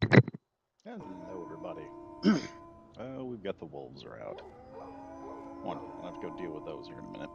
Hello, everybody. Oh, we've got the wolves are out. Wonderful. Gonna have to go deal with those here in a minute.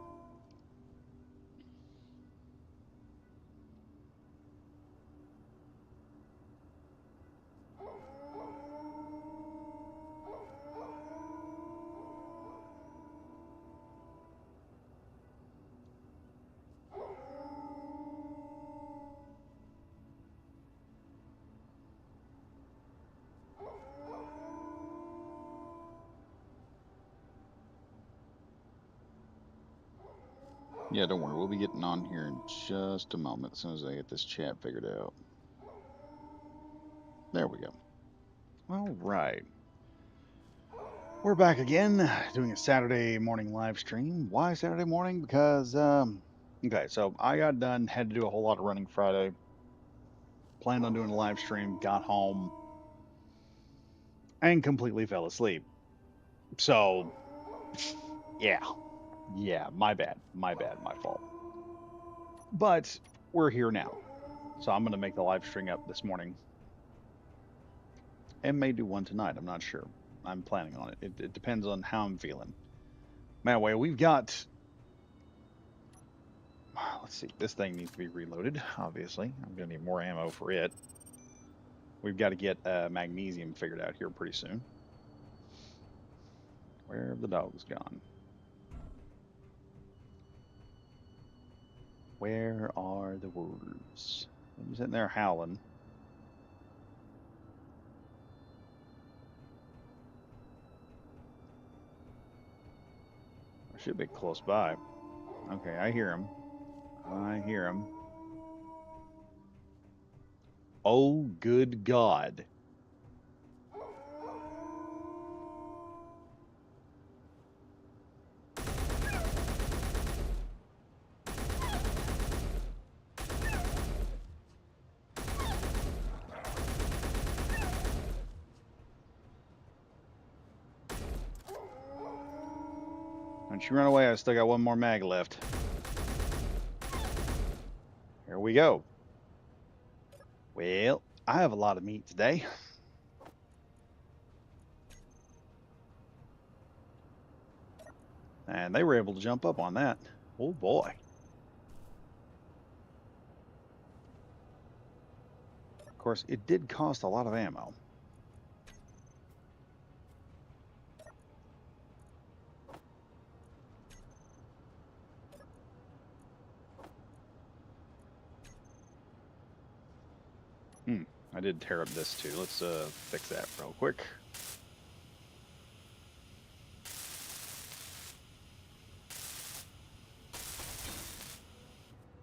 Yeah, don't worry. We'll be getting on here in just a moment as soon as I get this chat figured out. There we go. All right. We're back again doing a Saturday morning live stream. Why Saturday morning? Because, okay, so I got done, had to do a whole lot of running Friday, planned on doing a live stream, got home, and completely fell asleep. So, yeah, my bad. My bad. My fault. But we're here now. So I'm going to make the live stream up this morning and may do one tonight. I'm not sure. I'm planning on it. It depends on how I'm feeling. Man, way we've got. Let's see. This thing needs to be reloaded. Obviously, I'm going to need more ammo for it. We've got to get magnesium figured out here pretty soon. Where have the dogs gone? Where are the wolves? I'm sitting there howling. I should be close by. Okay, I hear him. I hear him. Oh, good God. Don't you run away. I still got one more mag left. Here we go. Well, I have a lot of meat today. And they were able to jump up on that. Oh boy. Of course, it did cost a lot of ammo. Hmm. I did tear up this too. Let's fix that real quick.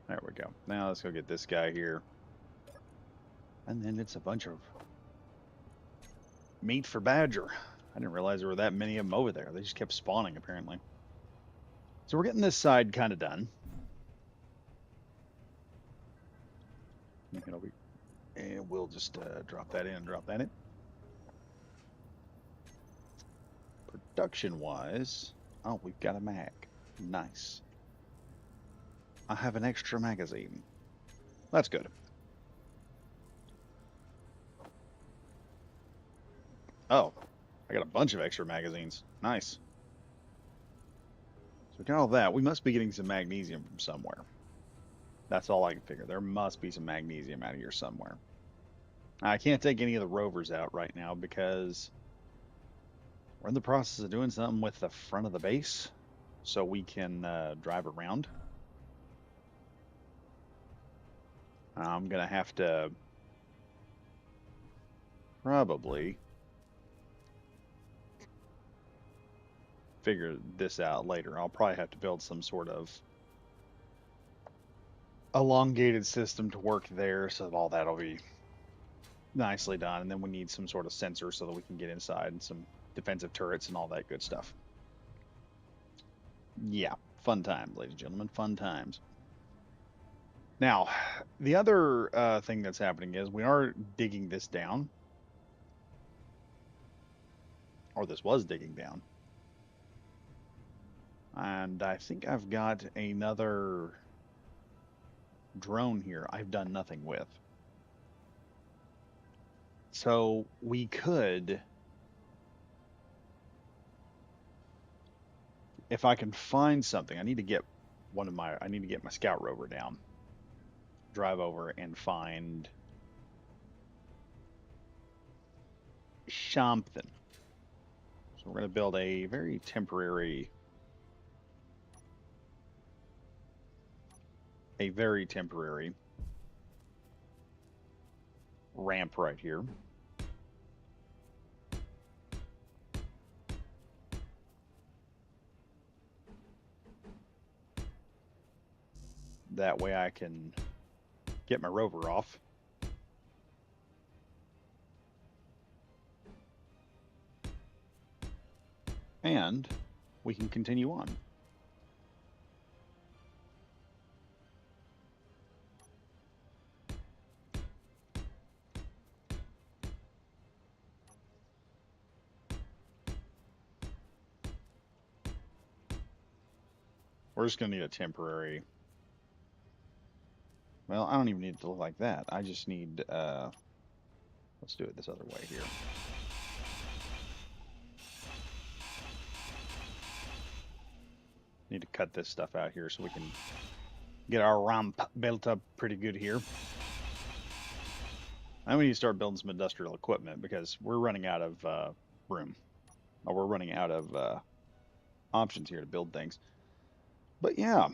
There we go. Now let's go get this guy here. And then it's a bunch of meat for Badger. I didn't realize there were that many of them over there. They just kept spawning, apparently. So we're getting this side kind of done. And we'll just drop that in and drop that in. Production-wise, oh, we've got a mag. Nice. I have an extra magazine. That's good. Oh, I got a bunch of extra magazines. Nice. So we got all that. We must be getting some magnesium from somewhere. That's all I can figure. There must be some magnesium out of here somewhere. I can't take any of the rovers out right now because we're in the process of doing something with the front of the base so we can drive around. I'm going to have to probably figure this out later. I'll probably have to build some sort of elongated system to work there so that all that'll be nicely done. And then we need some sort of sensor so that we can get inside and some defensive turrets and all that good stuff. Yeah, fun times, ladies and gentlemen, fun times. Now, the other thing that's happening is we are digging this down, or this was digging down. And I think I've got another drone here I've done nothing with. So we could, if I can find something, I need to get I need to get my scout rover down, drive over and find something. So we're going to build a very temporary ramp right here. That way I can get my rover off. And we can continue on. We're just going to need a temporary. Well, I don't even need it to look like that. I just need, let's do it this other way here. Need to cut this stuff out here so we can get our ramp built up pretty good here. Now we need to start building some industrial equipment because we're running out of room. Or we're running out of options here to build things. But yeah.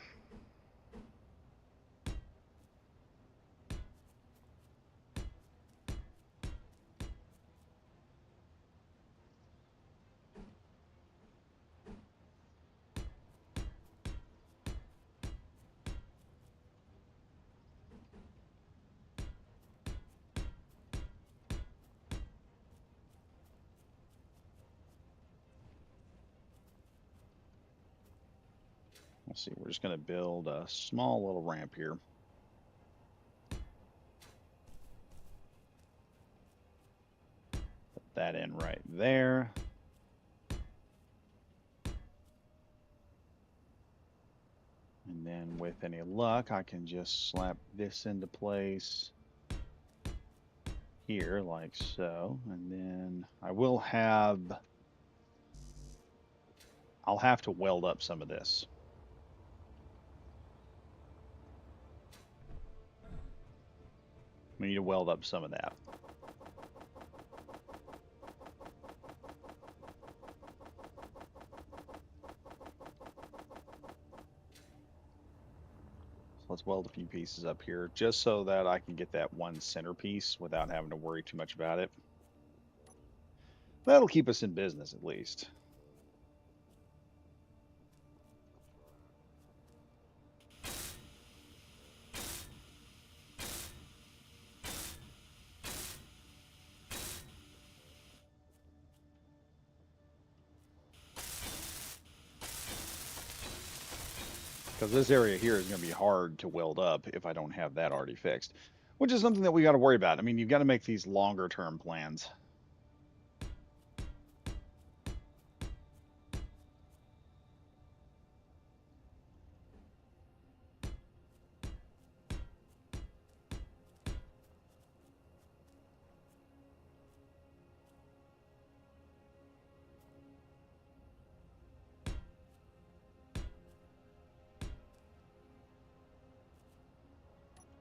Let's see, we're just going to build a small little ramp here. Put that in right there. And then with any luck, I can just slap this into place here like so. And then I'll have to weld up some of this. We need to weld up some of that. So let's weld a few pieces up here just so that I can get that one centerpiece without having to worry too much about it. That'll keep us in business at least. Because this area here is going to be hard to weld up if I don't have that already fixed, which is something that we got to worry about. I mean, you've got to make these longer term plans.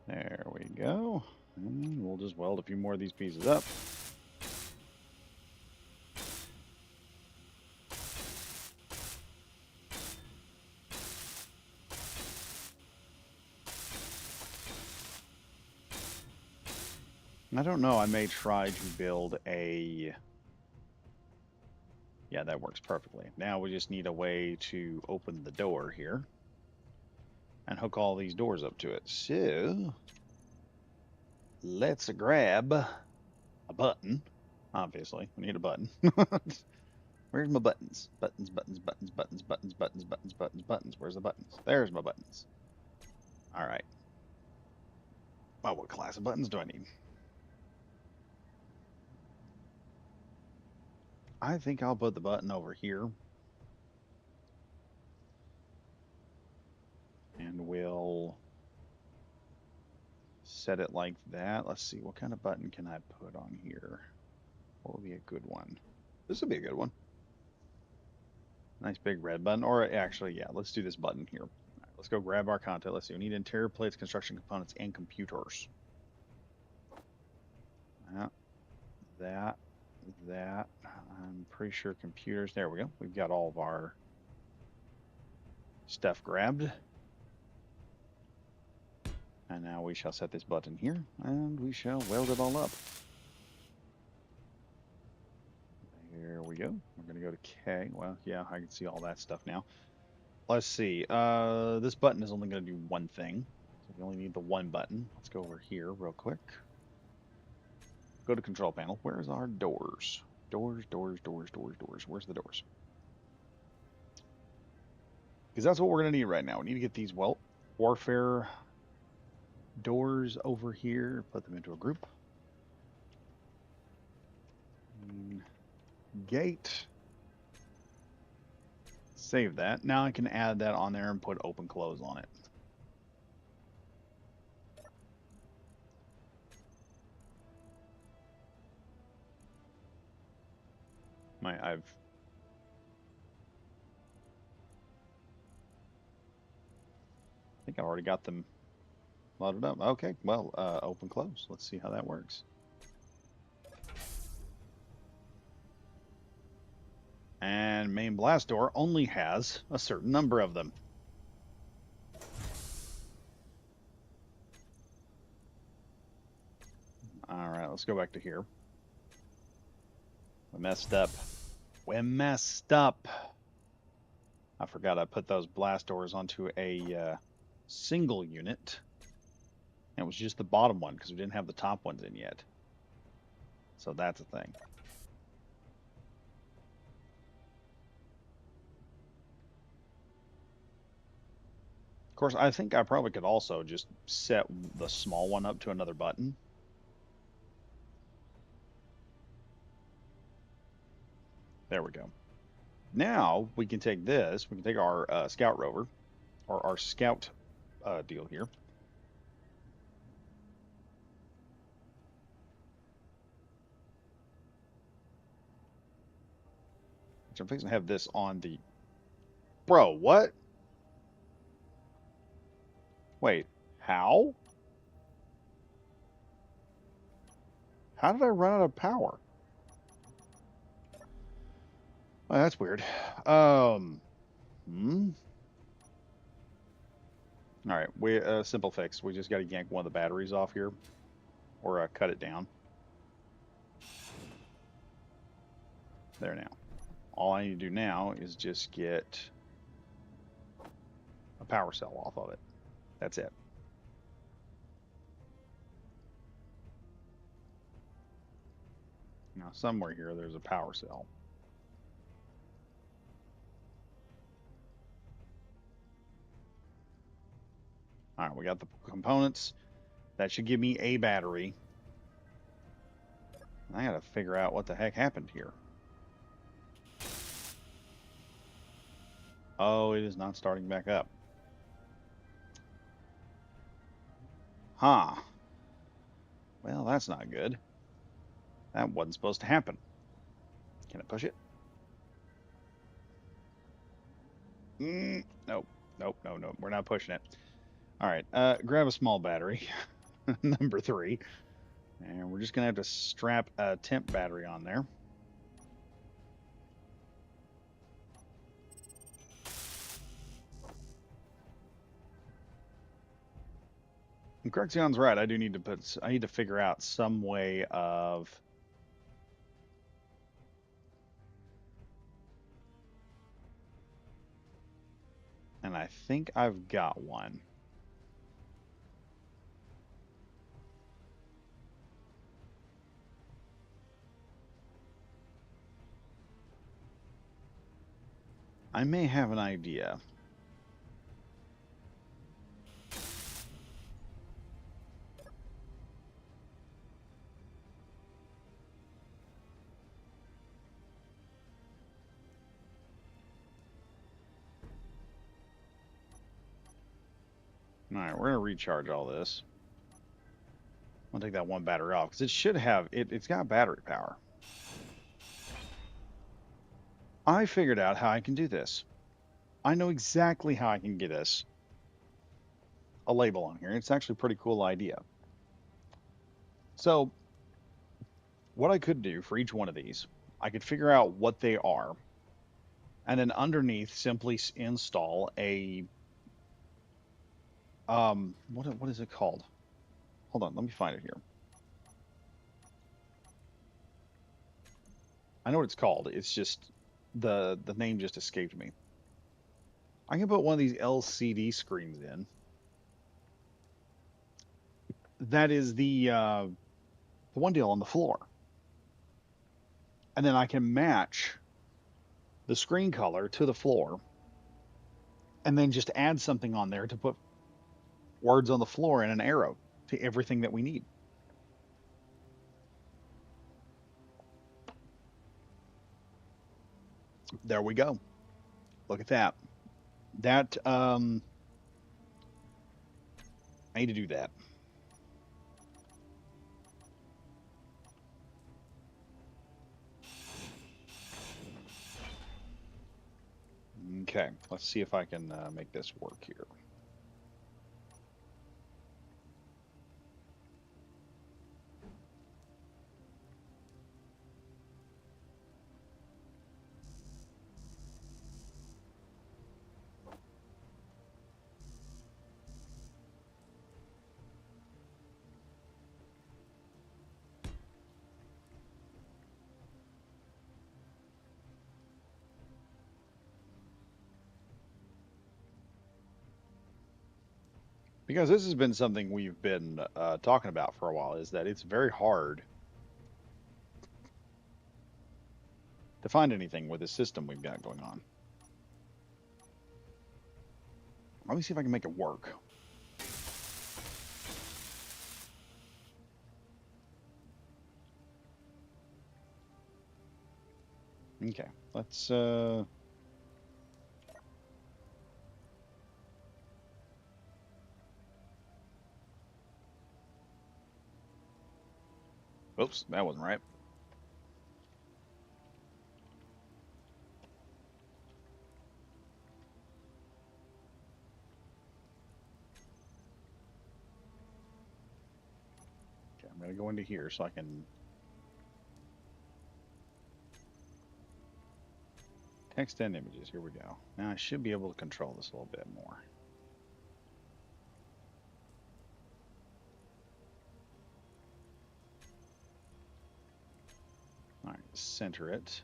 There we go. And we'll just weld a few more of these pieces up. I don't know, I may try to build a... Yeah, that works perfectly. Now we just need a way to open the door here and hook all these doors up to it. So let's grab a button. Obviously, we need a button. Where's my buttons? Buttons, buttons, buttons, buttons, buttons, buttons, buttons, buttons, buttons. Where's the buttons? There's my buttons. All right. Well, what class of buttons do I need? I think I'll put the button over here. And we'll set it like that. Let's see, what kind of button can I put on here? What would be a good one? This would be a good one. Nice big red button. Or actually, yeah, let's do this button here. All right, let's go grab our content. Let's see. We need interior plates, construction components, and computers. That. I'm pretty sure computers. There we go. We've got all of our stuff grabbed. And now we shall set this button here, and we shall weld it all up. Here we go. We're going to go to K. Well, yeah, I can see all that stuff now. Let's see. This button is only going to do one thing. So we only need the one button. Let's go over here real quick. Go to control panel. Where's our doors? Doors. Where's the doors? Because that's what we're going to need right now. We need to get these, well, warfare doors over here. Put them into a group. Gate. Save that. Now I can add that on there and put open close on it. I think I already got them loaded up. Okay, well, open close. Let's see how that works. And main blast door only has a certain number of them. All right, let's go back to here. We messed up. I forgot I put those blast doors onto a single unit. And it was just the bottom one because we didn't have the top ones in yet. So that's a thing. Of course, I think I probably could also just set the small one up to another button. There we go. Now we can take this. We can take our scout rover, or our scout deal here. Which I'm fixing to have this on the... Bro, what? Wait, how? How did I run out of power? Well, that's weird. All right, we simple fix. We just got to yank one of the batteries off here, or cut it down. There now. All I need to do now is just get a power cell off of it. That's it. Now somewhere here there's a power cell. All right, we got the components. That should give me a battery. I gotta figure out what the heck happened here. Oh, it is not starting back up. Huh. Well, that's not good. That wasn't supposed to happen. Can I push it? Nope. No. We're not pushing it. All right. Grab a small battery. Number 3. And we're just going to have to strap a temp battery on there. And Cruxion's right. I need to figure out some way of... And I think I've got one. I may have an idea. All right, we're going to recharge all this. I'll take that one battery off because it should have it's got battery power. I figured out how I can do this. I know exactly how I can get us a label on here. It's actually a pretty cool idea. So what I could do for each one of these, I could figure out what they are, and then underneath simply install a what is it called? Hold on, let me find it here. I know what it's called. It's just the name just escaped me. I can put one of these LCD screens in. That is the one deal on the floor, and then I can match the screen color to the floor, and then just add something on there to put words on the floor and an arrow to everything that we need. There we go. Look at that. That I need to do that. Okay, let's see if I can make this work here. Because this has been something we've been talking about for a while, is that it's very hard to find anything with the system we've got going on. Let me see if I can make it work. Okay, let's oops, that wasn't right. Okay, I'm gonna go into here so I can text and images. Here we go. Now I should be able to control this a little bit more. All right, center it.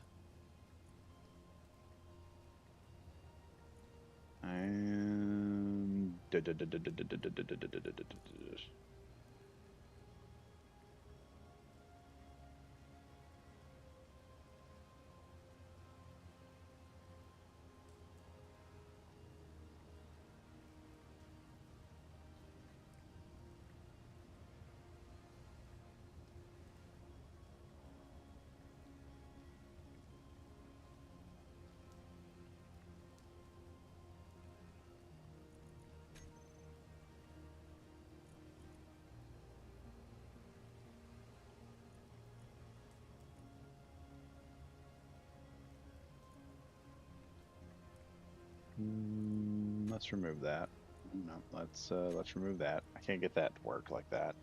And let's remove that. No, let's remove that. I can't get that to work like that.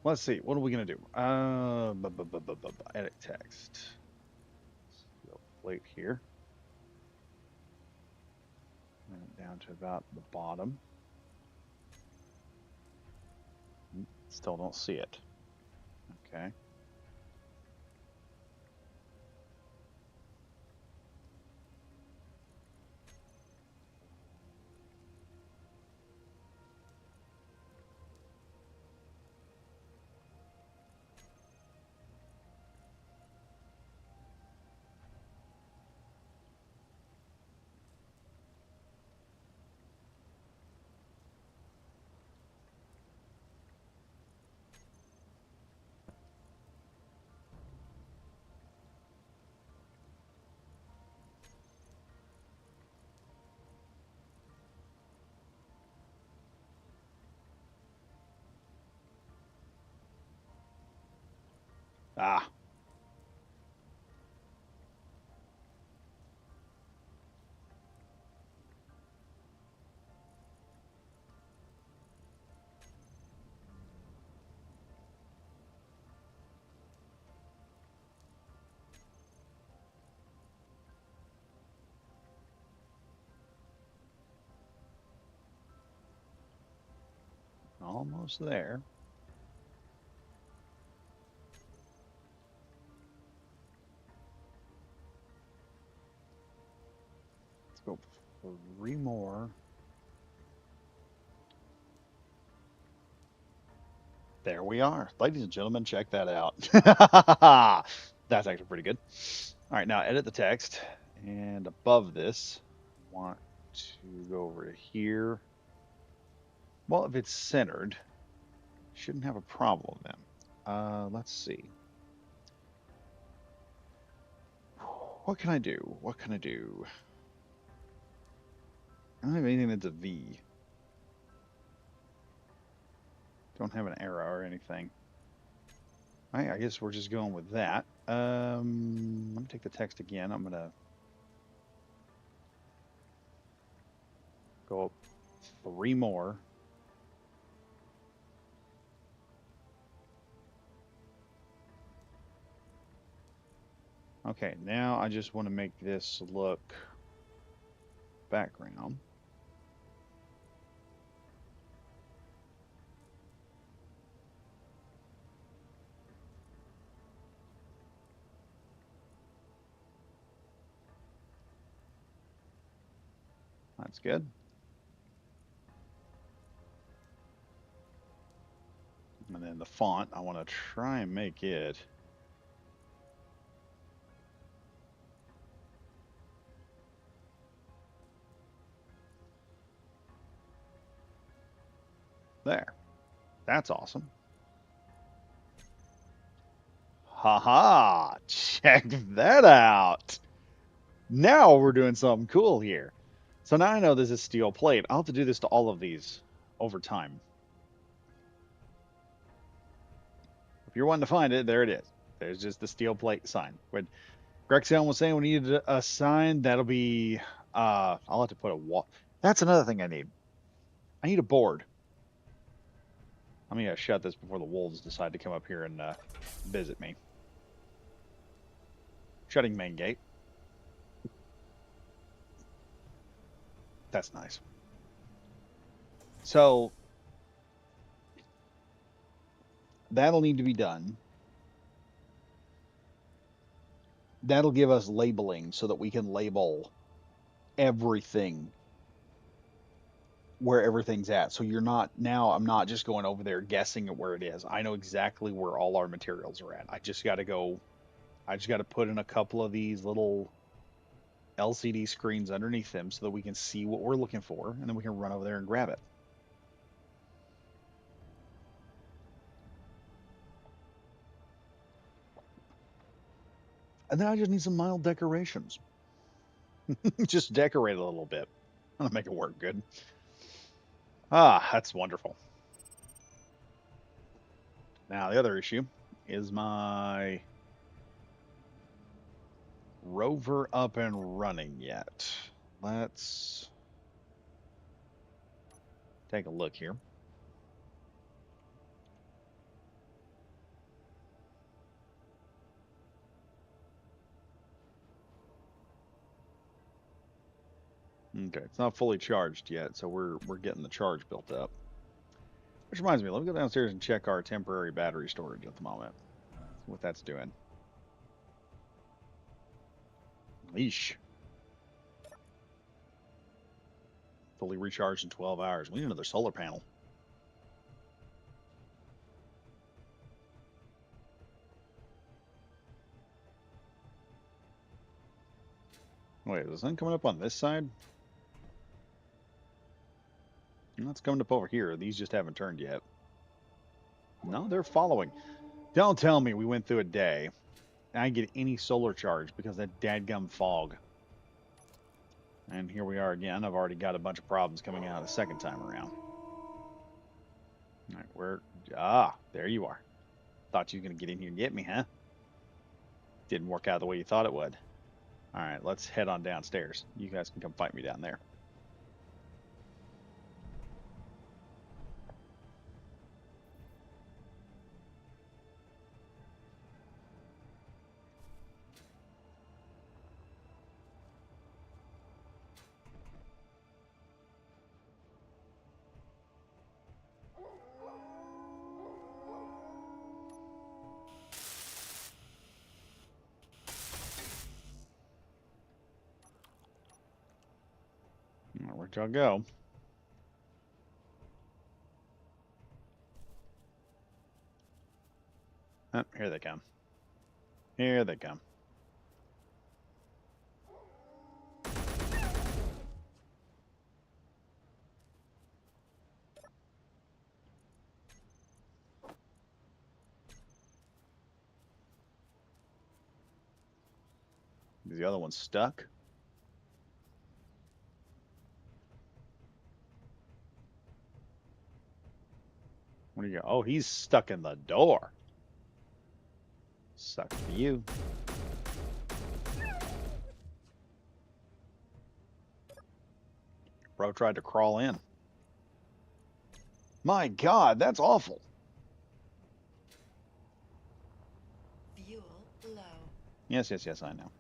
Let's see. What are we gonna do? Edit text. Go plate here. And down to about the bottom. Still don't see it. Okay. Ah, almost there. Let's go 3 more. There we are. Ladies and gentlemen, check that out. That's actually pretty good. All right, now edit the text. And above this, I want to go over to here. Well, if it's centered, shouldn't have a problem then. Let's see. What can I do? What can I do? I don't have anything that's a V. Don't have an arrow or anything. All right, I guess we're just going with that. Let me take the text again. I'm gonna go up 3 more. Okay, now I just want to make this look background. That's good. And then the font, I want to try and make it there. That's awesome. Haha, check that out. Now we're doing something cool here. So now I know this is steel plate. I'll have to do this to all of these over time. If you're wanting to find it, there it is. There's just the steel plate sign. When Grexion was saying we needed a sign, that'll be, I'll have to put a wall. That's another thing I need. I need a board. I'm going to shut this before the wolves decide to come up here and visit me. Shutting main gate. That's nice. So that'll need to be done. That'll give us labeling so that we can label everything where everything's at. So you're not now I'm not just going over there guessing at where it is. I know exactly where all our materials are at. I just got to put in a couple of these little LCD screens underneath them so that we can see what we're looking for and then we can run over there and grab it. And then I just need some mild decorations. Just decorate a little bit. I'm gonna make it work good. Ah, that's wonderful. Now the other issue is my rover up and running yet. Let's take a look here. Okay, it's not fully charged yet, so we're getting the charge built up. Which reminds me, let me go downstairs and check our temporary battery storage at the moment. See what that's doing. Leash. Fully recharged in 12 hours. We need another solar panel. Wait, is the sun coming up on this side? No, it's coming up over here. These just haven't turned yet. No, they're following. Don't tell me we went through a day and I get any solar charge because of that dadgum fog. And here we are again. I've already got a bunch of problems coming out the second time around. All right, there you are. Thought you were going to get in here and get me, huh? Didn't work out the way you thought it would. All right, let's head on downstairs. You guys can come fight me down there. Where'd y'all go? Oh, here they come. Here they come. Is the other one stuck? Where do you go? Oh, he's stuck in the door. Sucks for you. Bro tried to crawl in. My God, that's awful. Fuel low. Yes, yes, yes, I know.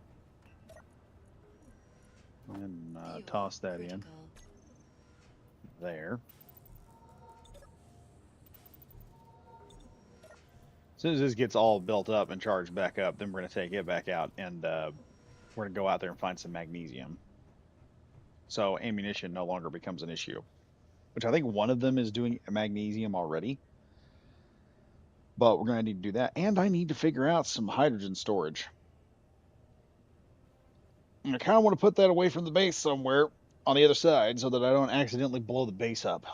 And toss that critical. in. There. As soon as this gets all built up and charged back up, then we're going to take it back out and we're going to go out there and find some magnesium. So ammunition no longer becomes an issue. Which I think one of them is doing magnesium already. But we're going to need to do that. And I need to figure out some hydrogen storage. And I kind of want to put that away from the base somewhere on the other side so that I don't accidentally blow the base up.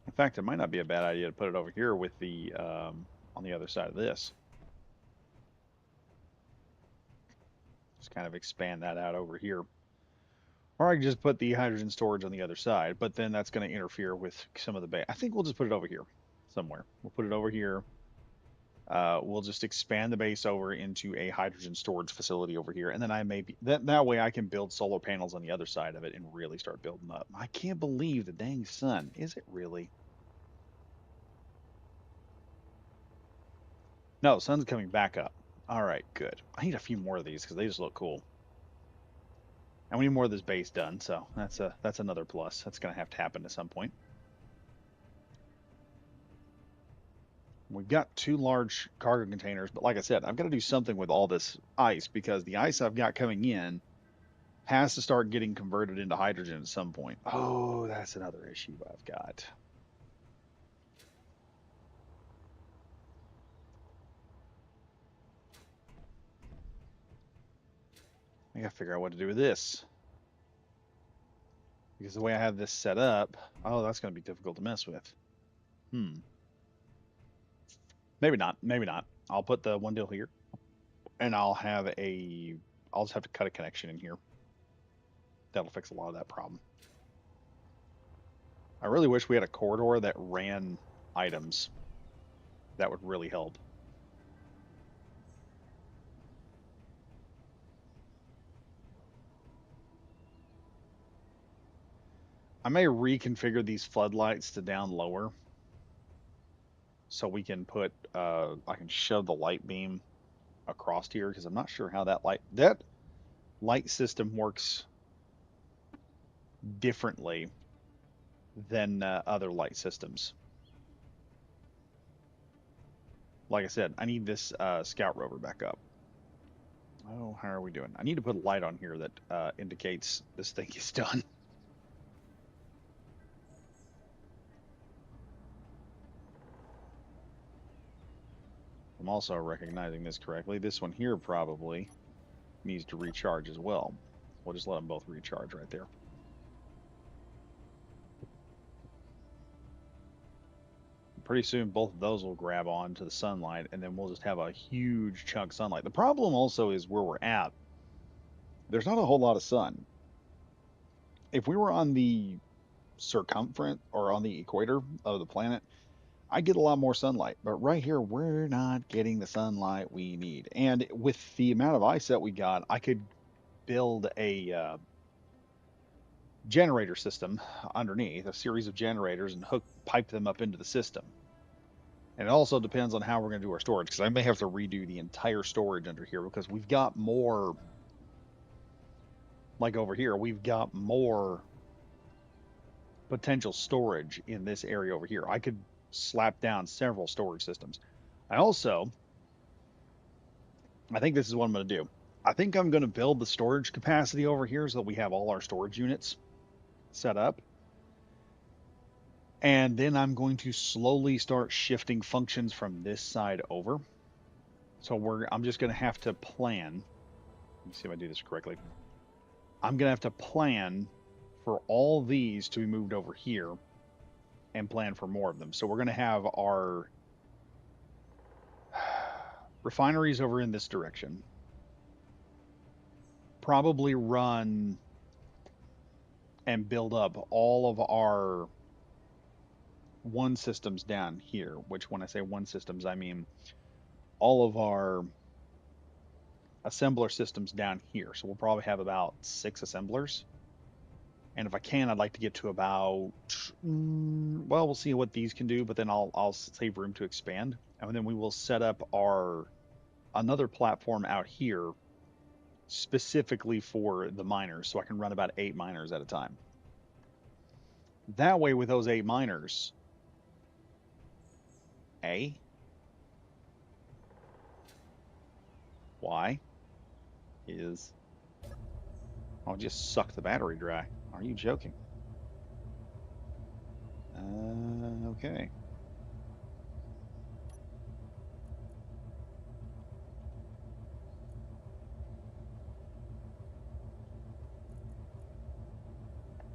In fact, it might not be a bad idea to put it over here with the on the other side of this. Just kind of expand that out over here. Or I can just put the hydrogen storage on the other side, but then that's going to interfere with some of the base. I think we'll just put it over here somewhere. We'll put it over here. We'll just expand the base over into a hydrogen storage facility over here, and then I may be that way I can build solar panels on the other side of it and really start building up. I can't believe the dang sun. Is it really? No, sun's coming back up. All right, good. I need a few more of these because they just look cool. And we need more of this base done, so that's another plus. That's gonna have to happen at some point. We've got 2 large cargo containers, but like I said, I've got to do something with all this ice because the ice I've got coming in has to start getting converted into hydrogen at some point. Oh, that's another issue I've got. I gotta figure out what to do with this. Because the way I have this set up, oh, that's gonna be difficult to mess with. Hmm. Maybe not. Maybe not. I'll put the one deal here, and I'll just have to cut a connection in here. That'll fix a lot of that problem. I really wish we had a corridor that ran items. That would really help. I may reconfigure these floodlights to down lower so we can put I can shove the light beam across here because I'm not sure how that light system works differently than other light systems. Like I said, I need this scout rover back up. Oh, how are we doing? I need to put a light on here that indicates this thing is done. I'm also recognizing this correctly. This one here probably needs to recharge as well. We'll just let them both recharge right there. Pretty soon both of those will grab on to the sunlight and then we'll just have a huge chunk of sunlight. The problem also is where we're at. There's not a whole lot of sun. If we were on the circumference or on the equator of the planet, I get a lot more sunlight. But right here, we're not getting the sunlight we need. And with the amount of ice that we got, I could build a generator system underneath, a series of generators, and pipe them up into the system. And it also depends on how we're going to do our storage, because I may have to redo the entire storage under here because we've got more, like over here, we've got more potential storage in this area over here. I could slap down several storage systems. I also, I think this is what I'm going to do. I think I'm going to build the storage capacity over here so that we have all our storage units set up. And then I'm going to slowly start shifting functions from this side over. So I'm just going to have to plan. Let me see if I do this correctly. I'm going to have to plan for all these to be moved over here and plan for more of them. So we're going to have our refineries over in this direction. Probably run and build up all of our one systems down here, which when I say one systems, I mean all of our assembler systems down here. So we'll probably have about 6 assemblers. And if I can, I'd like to get to about, well, we'll see what these can do, but then I'll save room to expand. And then we will set up another platform out here specifically for the miners, so I can run about 8 miners at a time. That way, with those 8 miners, why is I'll just suck the battery dry. Are you joking? Okay.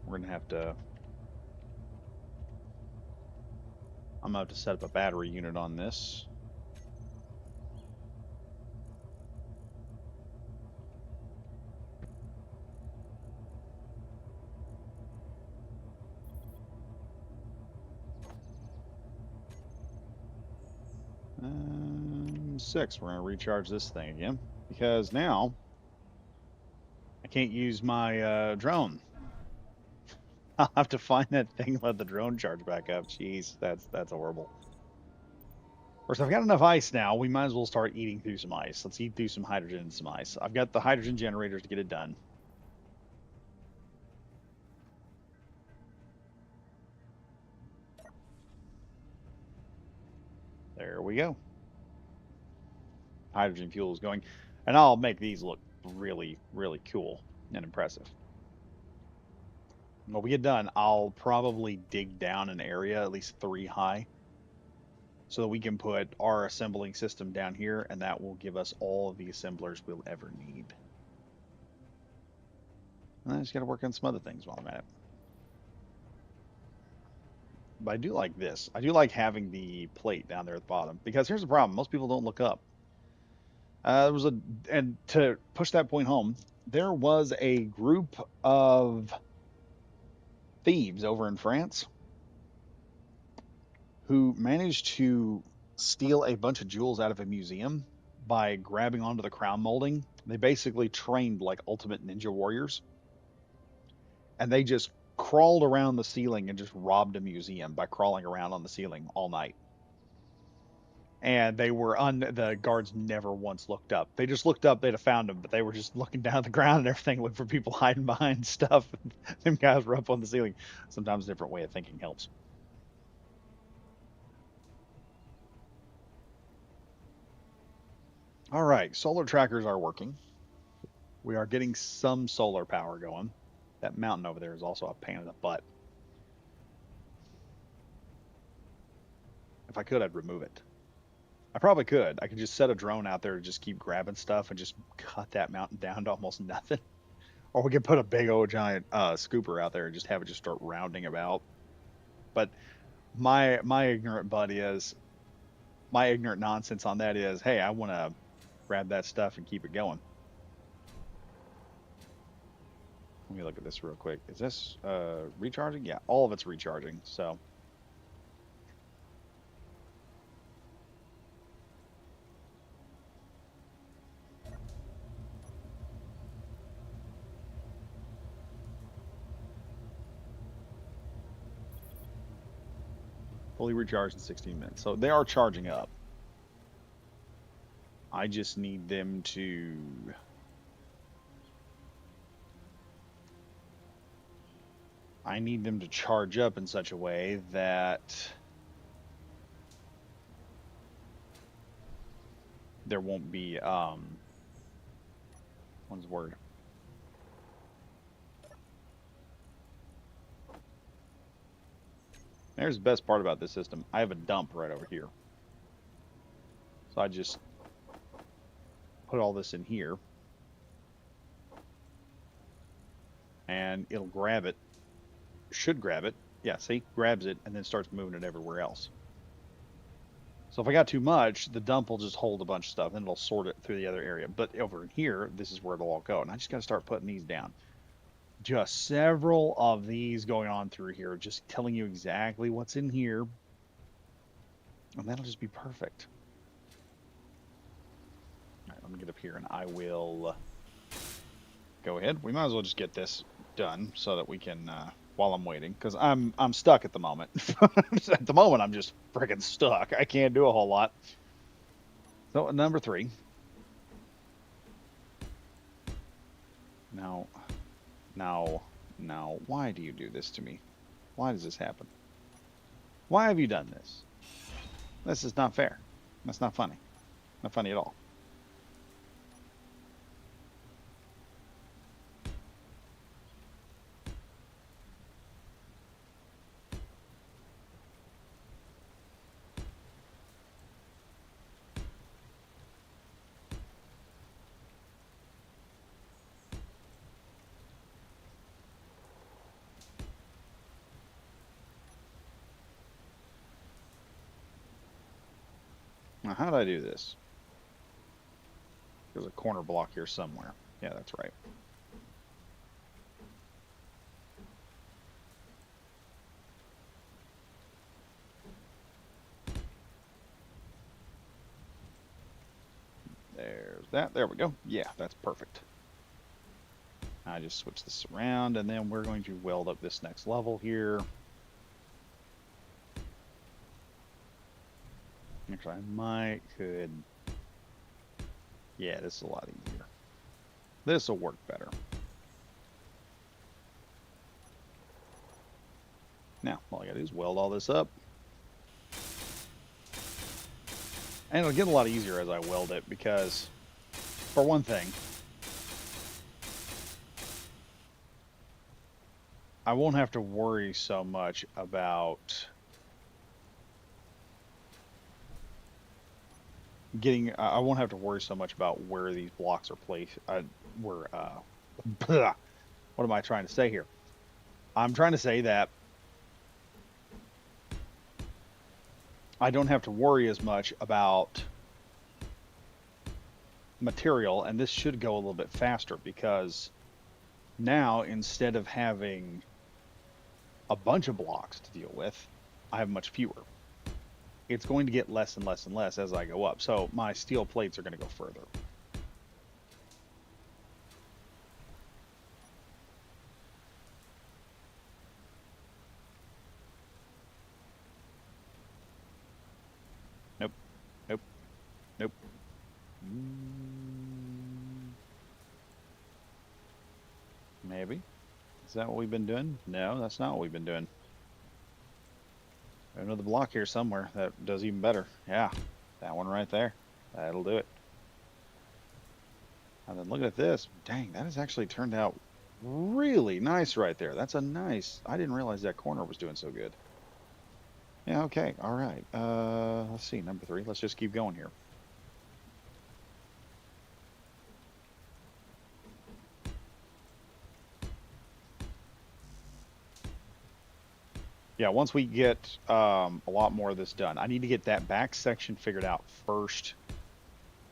We're gonna have to. I'm gonna have to set up a battery unit on this. Six. We're gonna recharge this thing again because now I can't use my drone. I'll have to find that thing, let the drone charge back up. Jeez, that's horrible. Of course, I've got enough ice now. We might as well start eating through some ice. Let's eat through some hydrogen and some ice. I've got the hydrogen generators to get it done. There we go. Hydrogen fuel is going. And I'll make these look really, really cool and impressive. When we get done, I'll probably dig down an area at least 3 high so that we can put our assembling system down here, and that will give us all of the assemblers we'll ever need. And I just got to work on some other things while I'm at it. But I do like this. I do like having the plate down there at the bottom, because here's the problem. Most people don't look up. And to push that point home, there was a group of thieves over in France who managed to steal a bunch of jewels out of a museum by grabbing onto the crown molding. They basically trained like ultimate ninja warriors, and they just crawled around the ceiling and just robbed a museum by crawling around on the ceiling all night. And the guards never once looked up. They just looked up, they'd have found them, but they were just looking down at the ground and everything, looking for people hiding behind stuff. Them guys were up on the ceiling. Sometimes a different way of thinking helps. All right, solar trackers are working. We are getting some solar power going. That mountain over there is also a pain in the butt. If I could, I'd remove it. I probably could. I could just set a drone out there to just keep grabbing stuff and just cut that mountain down to almost nothing. Or we could put a big old giant scooper out there and just have it just start rounding about. But my ignorant my ignorant nonsense on that is, hey, I want to grab that stuff and keep it going. Let me look at this real quick. Is this recharging? Yeah, all of it's recharging. So fully recharged in 16 minutes. So they are charging up. I just need them to charge up in such a way that there won't be what's the word? There's the best part about this system. I have a dump right over here. So I just put all this in here and it'll grab it. Should grab it. Yeah, see? Grabs it and then starts moving it everywhere else. So if I got too much, the dump will just hold a bunch of stuff and it'll sort it through the other area. But over in here, this is where it'll all go. And I just got to start putting these down. Just several of these going on through here, just telling you exactly what's in here. And that'll just be perfect. All right, let me get up here and I will go ahead. We might as well just get this done so that we can, while I'm waiting, because I'm stuck at the moment. At the moment, I'm just freaking stuck. I can't do a whole lot. So number 3. Now, why do you do this to me? Why does this happen? Why have you done this? This is not fair. That's not funny. Not funny at all. Now, how did I do this? There's a corner block here somewhere. Yeah, that's right. There's that. There we go. Yeah, that's perfect. I just switch this around, and then we're going to weld up this next level here. Actually, could. Yeah, this is a lot easier. This will work better. Now, all I gotta do is weld all this up. And it'll get a lot easier as I weld it because, for one thing, I won't have to worry so much about I won't have to worry so much about where these blocks are placed. What am I trying to say here? I'm trying to say that I don't have to worry as much about material, and this should go a little bit faster because now instead of having a bunch of blocks to deal with, I have much fewer. It's going to get less and less and less as I go up, so my steel plates are going to go further. Nope. Nope. Nope. Maybe. Is that what we've been doing? No, that's not what we've been doing. Another block here somewhere that does even better. Yeah, that one right there. That'll do it. And then looking at this, dang, that has actually turned out really nice right there. That's a nice, I didn't realize that corner was doing so good. Yeah, okay, all right. Let's see, number 3. Let's just keep going here. Yeah, once we get a lot more of this done, I need to get that back section figured out first.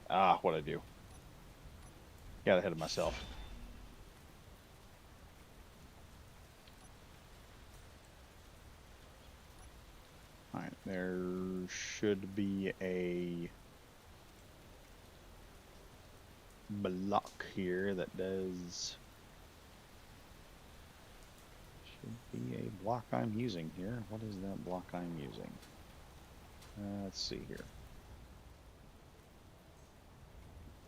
What'd I do? Got ahead of myself. There should be a block here that does... Should be a block I'm using here. What is that block I'm using? Let's see here.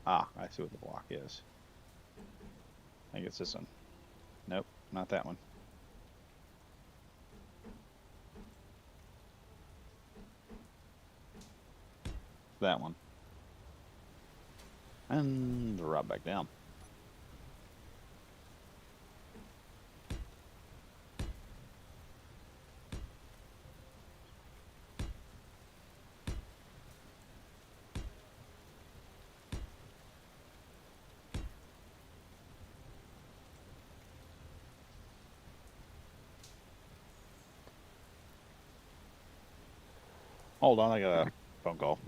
Ah, I see what the block is. I think it's this one. Nope, not that one. That one. And drop back down. Hold on, I got a phone call.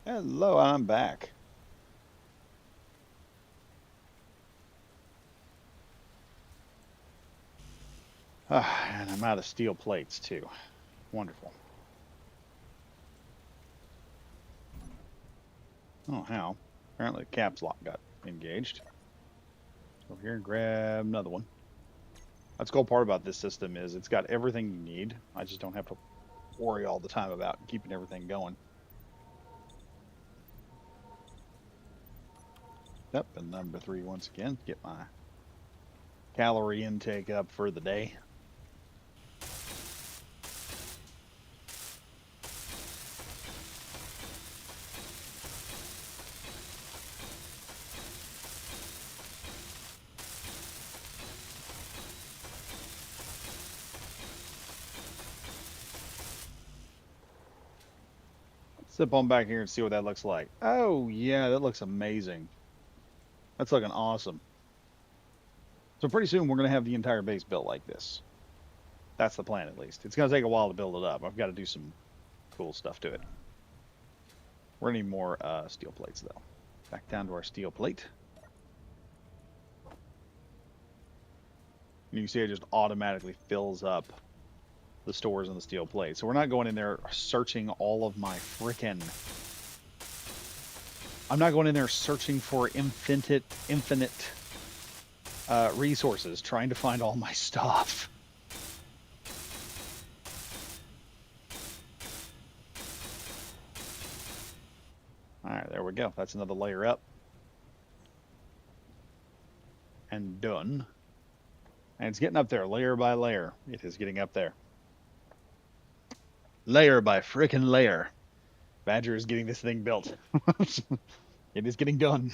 Hello, I'm back. And I'm out of steel plates too. Wonderful. Oh, how? Apparently the caps lock got engaged. Over here and grab another one. That's the cool part about this system is it's got everything you need. I just don't have to worry all the time about keeping everything going. Yep, and number 3 once again. Get my calorie intake up for the day. Zip on back here and see what that looks like. Oh, yeah, that looks amazing. That's looking awesome. So pretty soon we're going to have the entire base built like this. That's the plan, at least. It's going to take a while to build it up. I've got to do some cool stuff to it. We're going to need more steel plates, though. Back down to our steel plate. And you can see it just automatically fills up the stores on the steel plate. So we're not going in there searching all of my frickin'... I'm not going in there searching for infinite resources, trying to find all my stuff. Alright, there we go. That's another layer up. And done. And it's getting up there, layer by layer. It is getting up there. Layer by frickin' layer. Badger is getting this thing built. It is getting done.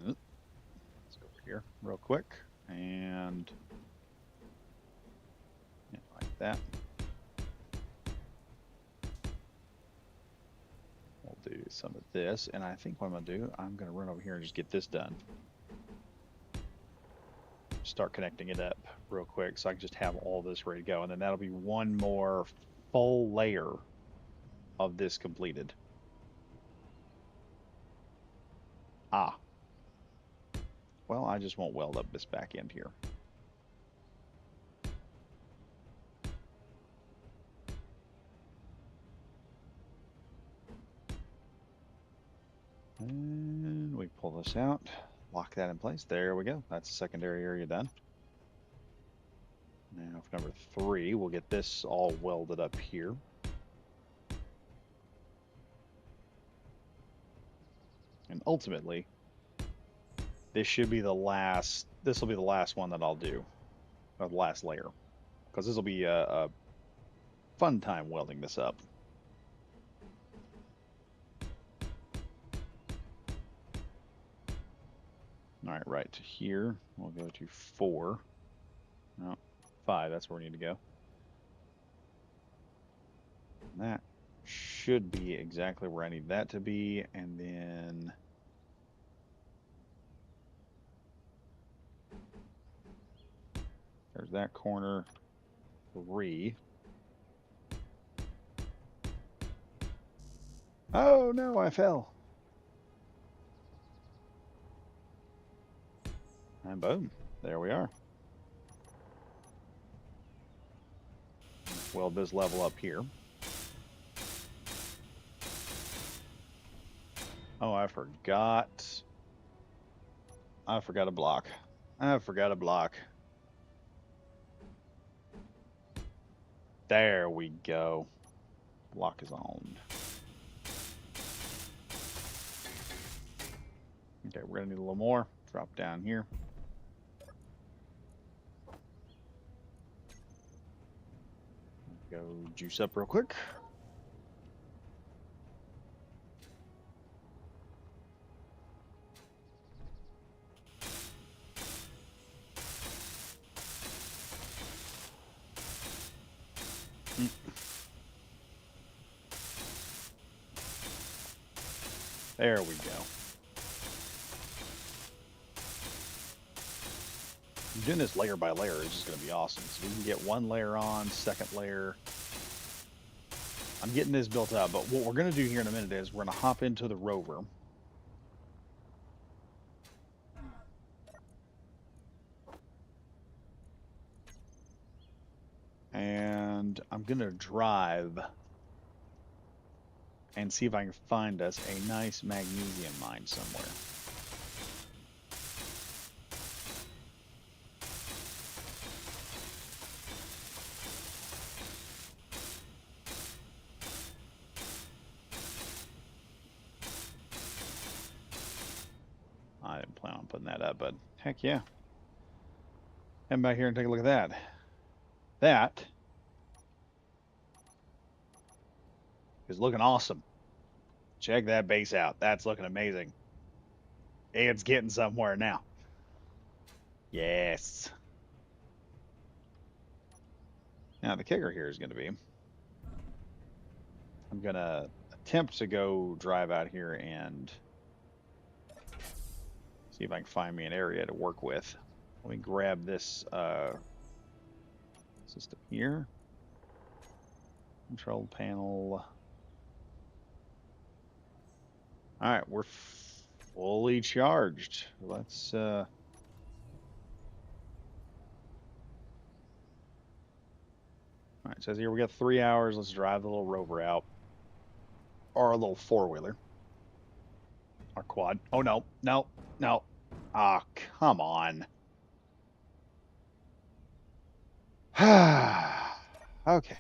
Let's go over here real quick. And yeah, like that. We'll do some of this. And I think what I'm going to do, I'm going to run over here and just get this done. Start connecting it up real quick so I can just have all this ready to go. And then that'll be one more full layer of this completed. Ah. Well, I just won't weld up this back end here. And we pull this out, lock that in place. There we go. That's the secondary area done. Now for number 3, we'll get this all welded up here. And ultimately, this should be the last, this will be the last one that I'll do, or the last layer. Because this will be a fun time welding this up. All right to here, we'll go to 4. No, 5, that's where we need to go. And that should be exactly where I need that to be, and then there's that corner, 3. Oh no, I fell. And boom, there we are. Weld this level up here. Oh, I forgot a block. I forgot a block. There we go. Block is on. Okay, we're gonna need a little more. Drop down here. Go juice up real quick. There we go. Doing this layer by layer is just going to be awesome. So we can get one layer on, second layer. I'm getting this built out, but what we're going to do here in a minute is we're going to hop into the rover. And I'm going to drive and see if I can find us a nice magnesium mine somewhere. I didn't plan on putting that up, but heck yeah. Come back here and take a look at that. That is looking awesome. Check that base out. That's looking amazing. It's getting somewhere now. Yes. Now the kicker here is going to be, I'm going to attempt to go drive out here and see if I can find me an area to work with. Let me grab this system here. Control panel. All right, we're fully charged. Let's all right, it says here we got 3 hours. Let's drive the little rover out. Or a little 4-wheeler. Our quad. Oh no, no, no. Ah, come on. Okay.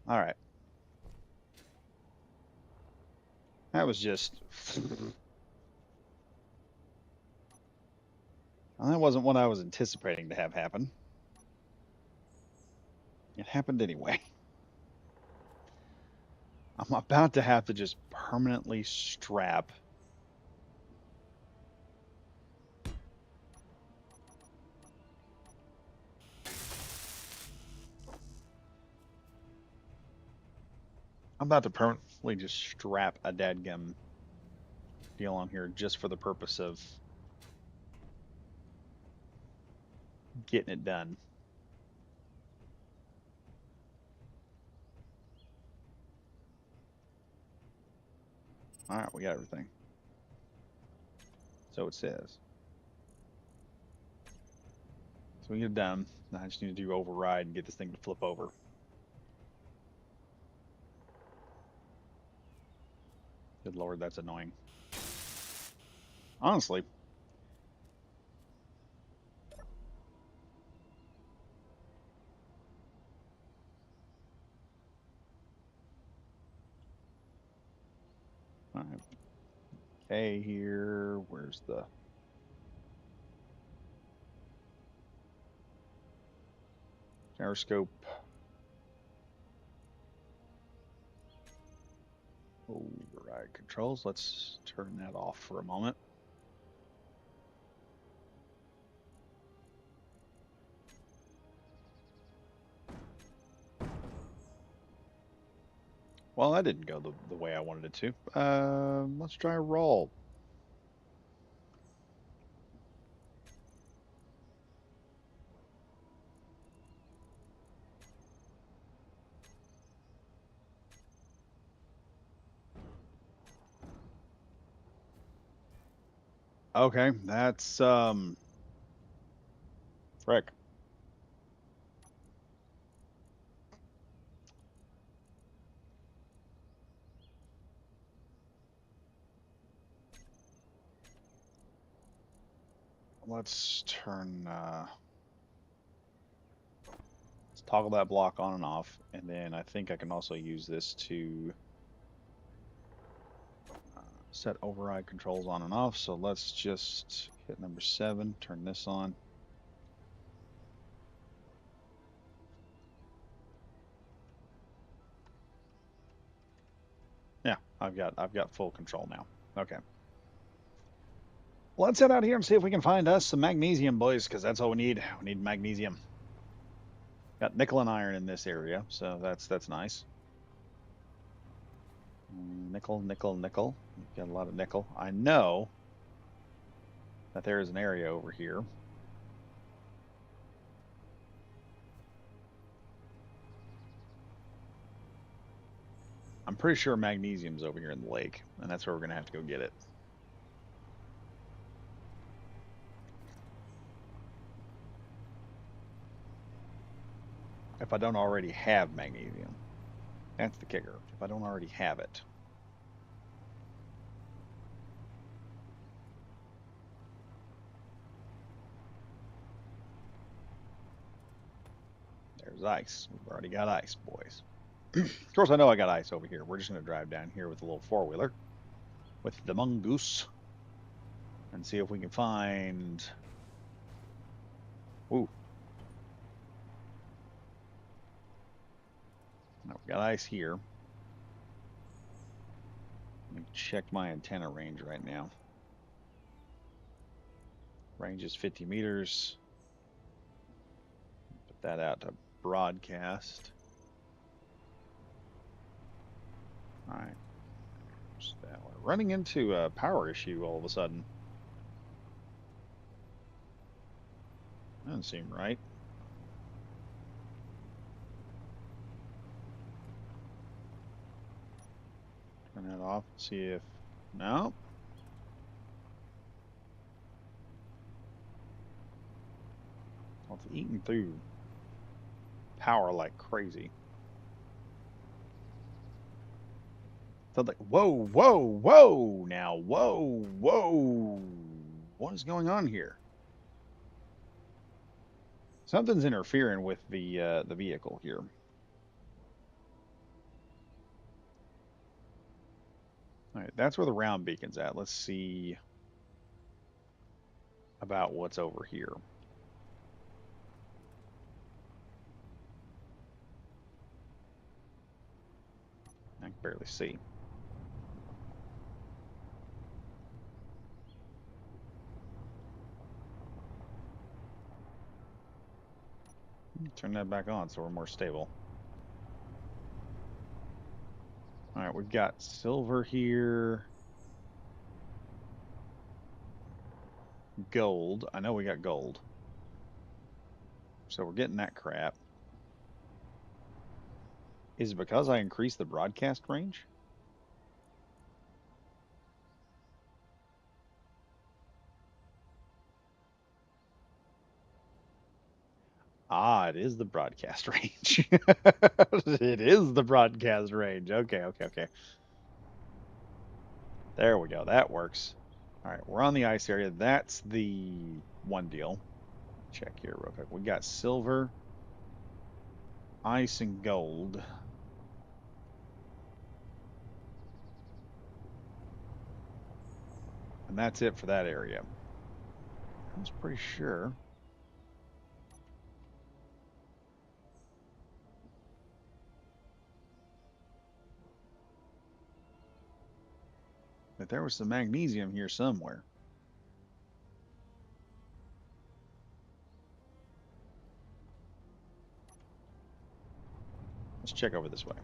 All right. That was just... Well, that wasn't what I was anticipating to have happen. It happened anyway. I'm about to have to just permanently strap I'm about to permanently just strap a dadgum deal on here just for the purpose of getting it done. All right, we got everything. So it says. So we get it done. I just need to do override and get this thing to flip over. Good Lord, that's annoying. Honestly. All right. Okay, here. Where's the gyroscope? Override controls. Let's turn that off for a moment. Well, that didn't go the way I wanted it to. Let's try a roll. Okay, that's frick. Let's turn let's toggle that block on and off, and then I think I can also use this to set override controls on and off. So let's just hit number 7, turn this on. Yeah, I've got full control now. Okay. Let's head out here and see if we can find us some magnesium, boys, because that's all we need. We need magnesium. Got nickel and iron in this area, so that's nice. Nickel, nickel, nickel. We've got a lot of nickel. I know that there is an area over here. I'm pretty sure magnesium's over here in the lake, and that's where we're going to have to go get it. If I don't already have magnesium. That's the kicker. If I don't already have it. There's ice. We've already got ice, boys. Of course, I know I got ice over here. We're just going to drive down here with a little four-wheeler with the mongoose and see if we can find... Ooh. Now we got ice here. Let me check my antenna range right now. Range is 50 meters. Put that out to broadcast. All right. We're running into a power issue all of a sudden. Doesn't seem right. Turn that off. See if... No. Well, it's eating through power like crazy. So like, whoa, whoa, whoa! Now, whoa, whoa! What is going on here? Something's interfering with the vehicle here. All right, that's where the round beacon's at. Let's see about what's over here. I can barely see. Turn that back on so we're more stable. All right, we've got silver here. Gold. I know we got gold. So we're getting that crap. Is it because I increased the broadcast range? Ah, it is the broadcast range. It is the broadcast range. Okay, okay, okay. There we go. That works. All right, we're on the ice area. That's the one deal. Check here real quick. We got silver, ice, and gold. And that's it for that area. I was pretty sure. That there was some magnesium here somewhere. Let's check over this way.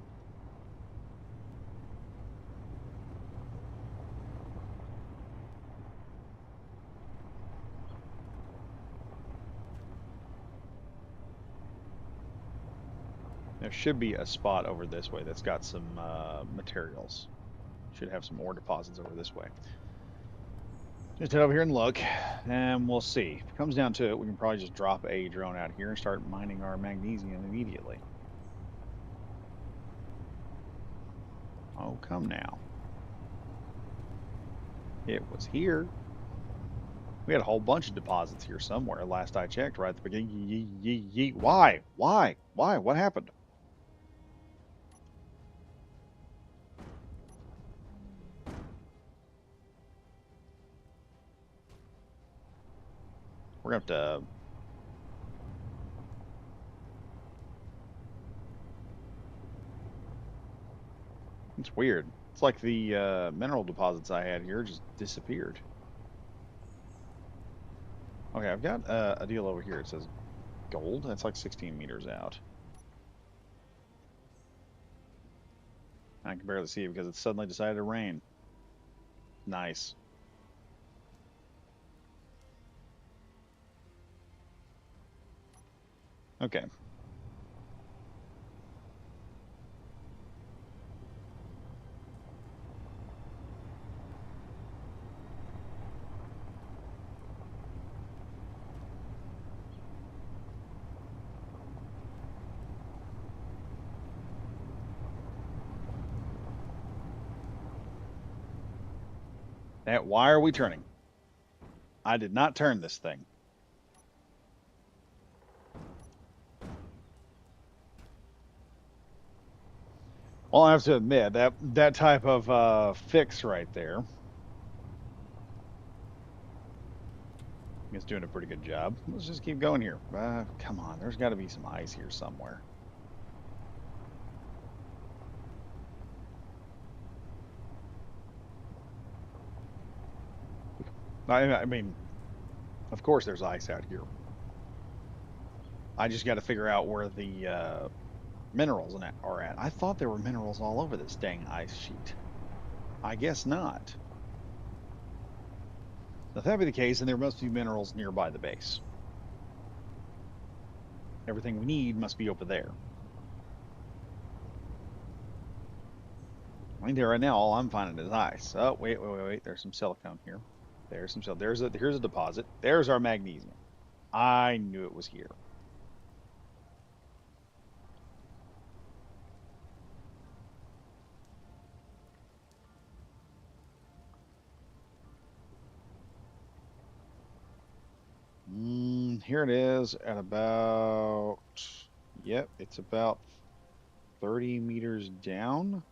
There should be a spot over this way that's got some materials. Should have some ore deposits over this way. Just head over here and look, and we'll see. If it comes down to it, we can probably just drop a drone out here and start mining our magnesium immediately. Oh, come now. It was here. We had a whole bunch of deposits here somewhere last I checked, right at the beginning. Why? Why? Why? What happened? We're going to have to... It's weird. It's like the mineral deposits I had here just disappeared. Okay, I've got a deal over here. It says gold. That's like 16 meters out. I can barely see it because it suddenly decided to rain. Nice. Okay. Why are we turning? I did not turn this thing. Well, I have to admit that type of fix right there is doing a pretty good job. Let's just keep going here. Come on, there's got to be some ice here somewhere. I mean, of course there's ice out here. I just got to figure out where the minerals are at. I thought there were minerals all over this dang ice sheet. I guess not. If that be the case, then there must be minerals nearby the base. Everything we need must be over there. I mean, there right now, all I'm finding is ice. Oh, wait. There's some silicone here. There's some silicone. Here's a deposit. There's our magnesium. I knew it was here. Here it is at about, yep, it's about 30 meters down.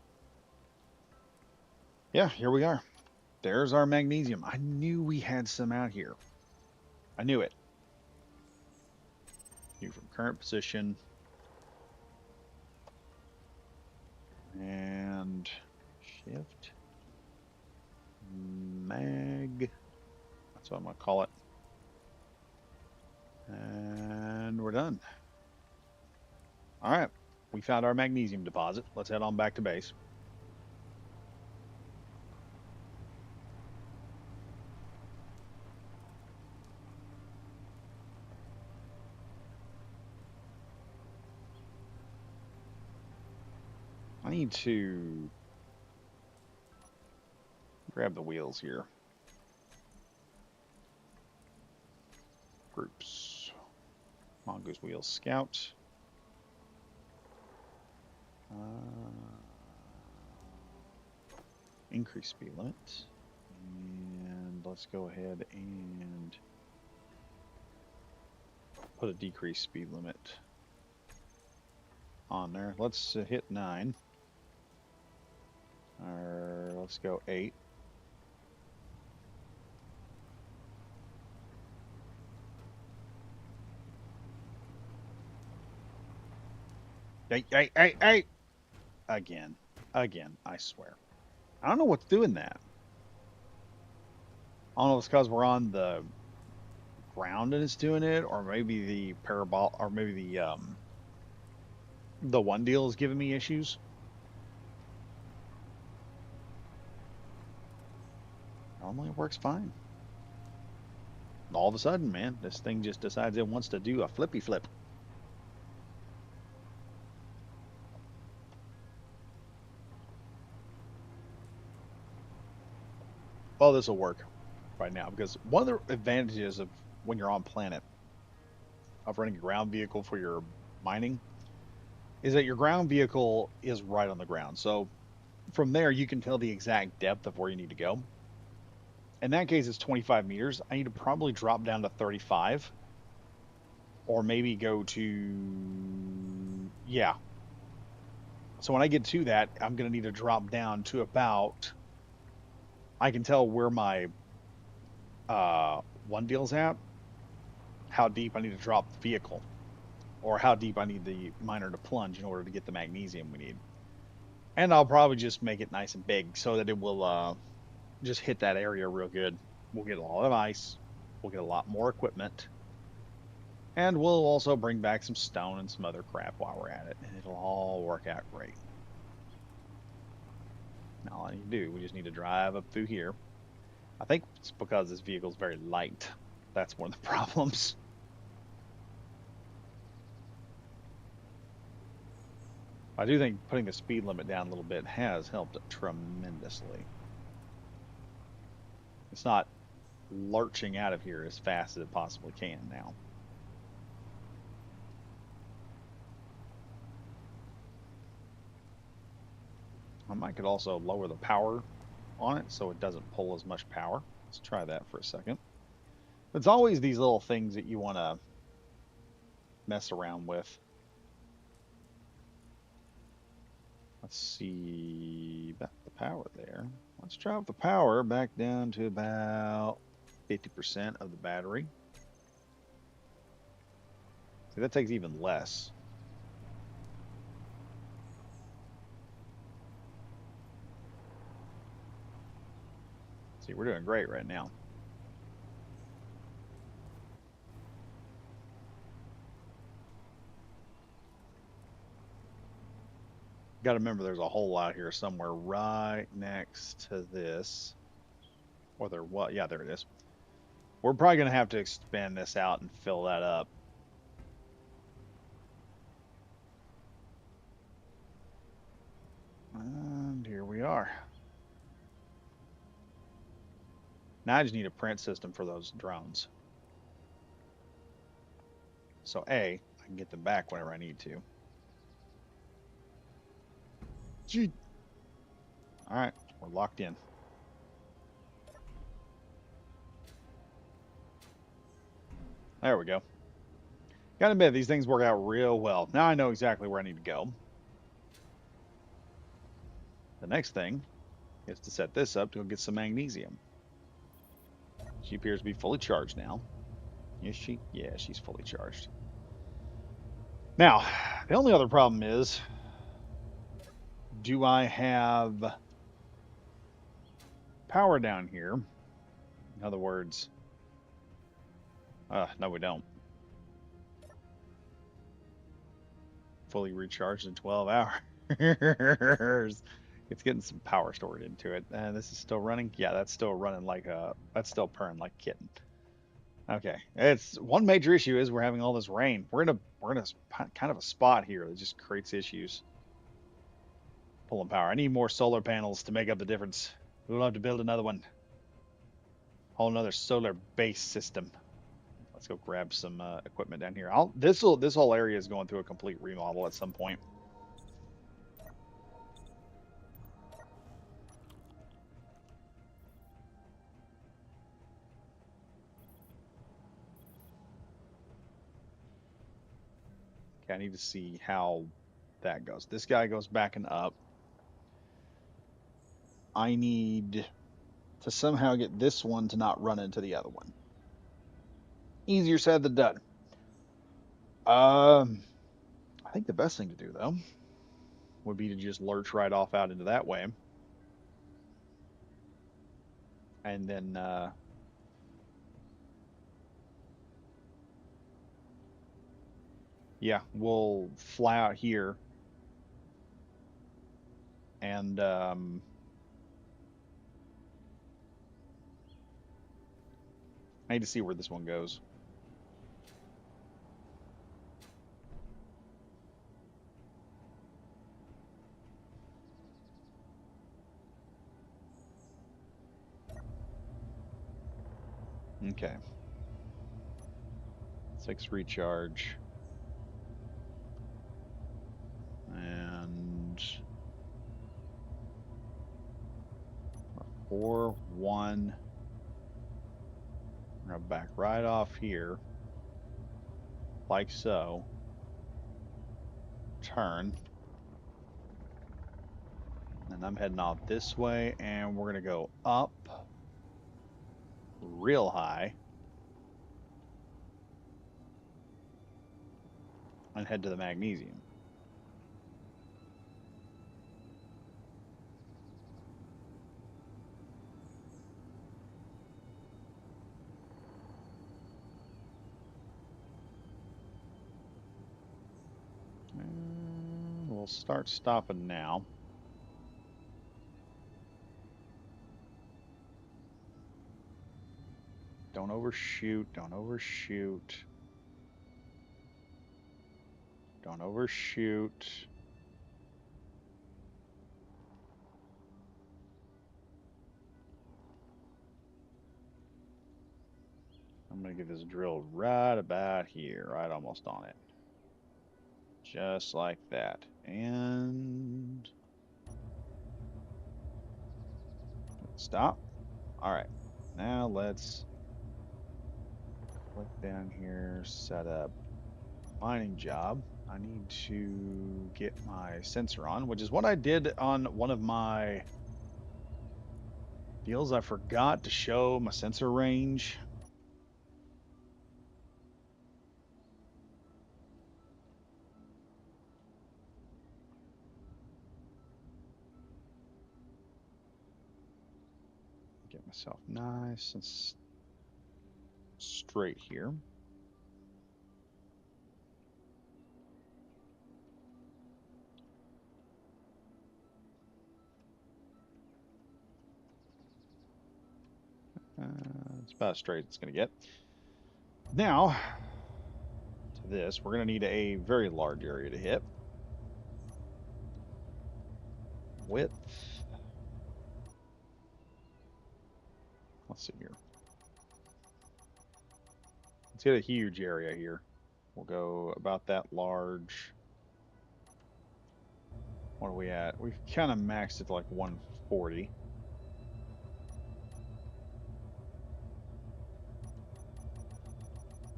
Yeah, here we are. There's our magnesium. I knew we had some out here. I knew it. View from current position. And shift. Mag. That's what I'm going to call it. And we're done. All right. We found our magnesium deposit. Let's head on back to base. I need to grab the wheels here. Groups. Come Mongoose Wheel Scout. Increase speed limit. And let's go ahead and put a decreased speed limit on there. Let's hit 9. Or let's go 8. Hey! Again, I swear. I don't know what's doing that. I don't know if it's because we're on the ground and it's doing it, or maybe the parabol, or maybe the one deal is giving me issues. Normally it works fine. All of a sudden, man, this thing just decides it wants to do a flippy flip. Well, this will work right now because one of the advantages of when you're on planet of running a ground vehicle for your mining is that your ground vehicle is right on the ground. So from there, you can tell the exact depth of where you need to go. In that case, it's 25 meters. I need to probably drop down to 35 or maybe go to, yeah. So when I get to that, I'm going to need to drop down to about, I can tell where my one deal's at, how deep I need to drop the vehicle, or how deep I need the miner to plunge in order to get the magnesium we need. And I'll probably just make it nice and big so that it will just hit that area real good. We'll get a lot of ice. We'll get a lot more equipment. And we'll also bring back some stone and some other crap while we're at it. And it'll all work out great. Now all I need to do, we just need to drive up through here. I think it's because this vehicle is very light. That's one of the problems. I do think putting the speed limit down a little bit has helped tremendously. It's not lurching out of here as fast as it possibly can now. I could also lower the power on it so it doesn't pull as much power. Let's try that for a second. It's always these little things that you want to mess around with. Let's see about the power there. Let's drop the power back down to about 50% of the battery. See, that takes even less. See, we're doing great right now. Got to remember there's a hole out here somewhere right next to this. Or there what? Yeah, there it is. We're probably going to have to expand this out and fill that up. And here we are. Now I just need a print system for those drones. So A, I can get them back whenever I need to. Gee. All right, we're locked in. There we go. Gotta admit, these things work out real well. Now I know exactly where I need to go. The next thing is to set this up to go get some magnesium. She appears to be fully charged now. Is she? Yeah, she's fully charged. Now, the only other problem is, do I have power down here? In other words, no, we don't. Fully recharged in 12 hours. It's getting some power stored into it. And this is still running. Yeah, that's still running like that's still purring like a kitten. Okay, it's one major issue is we're having all this rain. We're in a kind of a spot here that just creates issues. Pulling power. I need more solar panels to make up the difference. We'll have to build another one. Whole another solar base system. Let's go grab some equipment down here. This whole area is going through a complete remodel at some point. Okay, I need to see how that goes. This guy goes back and up. I need to somehow get this one to not run into the other one. Easier said than done. I think the best thing to do though would be to just lurch right off out into that way, and then yeah, we'll fly out here, and I need to see where this one goes. Okay. 6 recharge. And 4, 1. We're gonna back right off here, like so. Turn. And I'm heading off this way, and we're gonna go up real high and head to the magnesium. And we'll start stopping now. Don't overshoot, don't overshoot. Don't overshoot. I'm gonna get this drilled right about here, right almost on it. Just like that. And stop. All right. Now let's click down here, set up mining job. I need to get my sensor on, which is what I did on one of my deals. I forgot to show my sensor range. Get myself nice and straight here. It's about as straight as it's going to get. Now, to this, we're going to need a very large area to hit. Width. Let's see here. Let's get a huge area here. We'll go about that large. What are we at? We've kind of maxed it to like 140.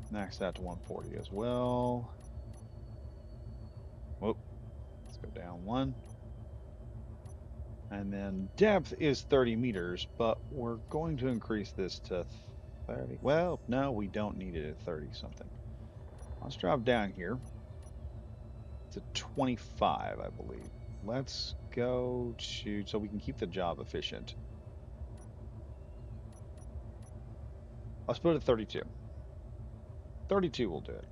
Max that to 140 as well. Whoop. Let's go down 1. And then depth is 30 meters, but we're going to increase this to 30. Well, no, we don't need it at 30 something. Let's drop down here to 25, I believe. Let's go to, so we can keep the job efficient. Let's put it at 32. 32 will do it.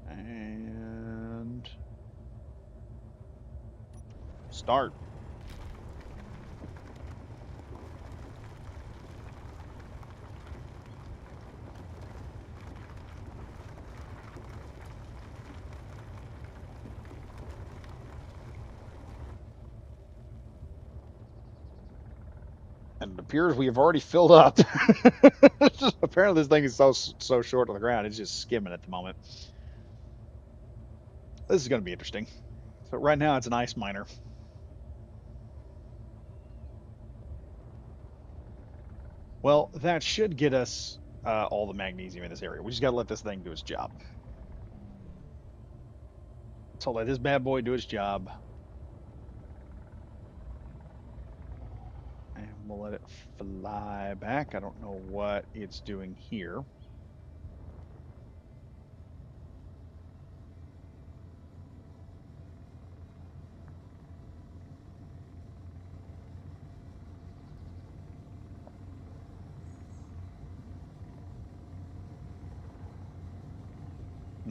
And start. And it appears we have already filled up. Apparently, this thing is so short on the ground, it's just skimming at the moment. This is going to be interesting. So right now, it's an ice miner. Well, that should get us all the magnesium in this area. We just got to let this thing do its job. So let this bad boy do its job. And we'll let it fly back. I don't know what it's doing here.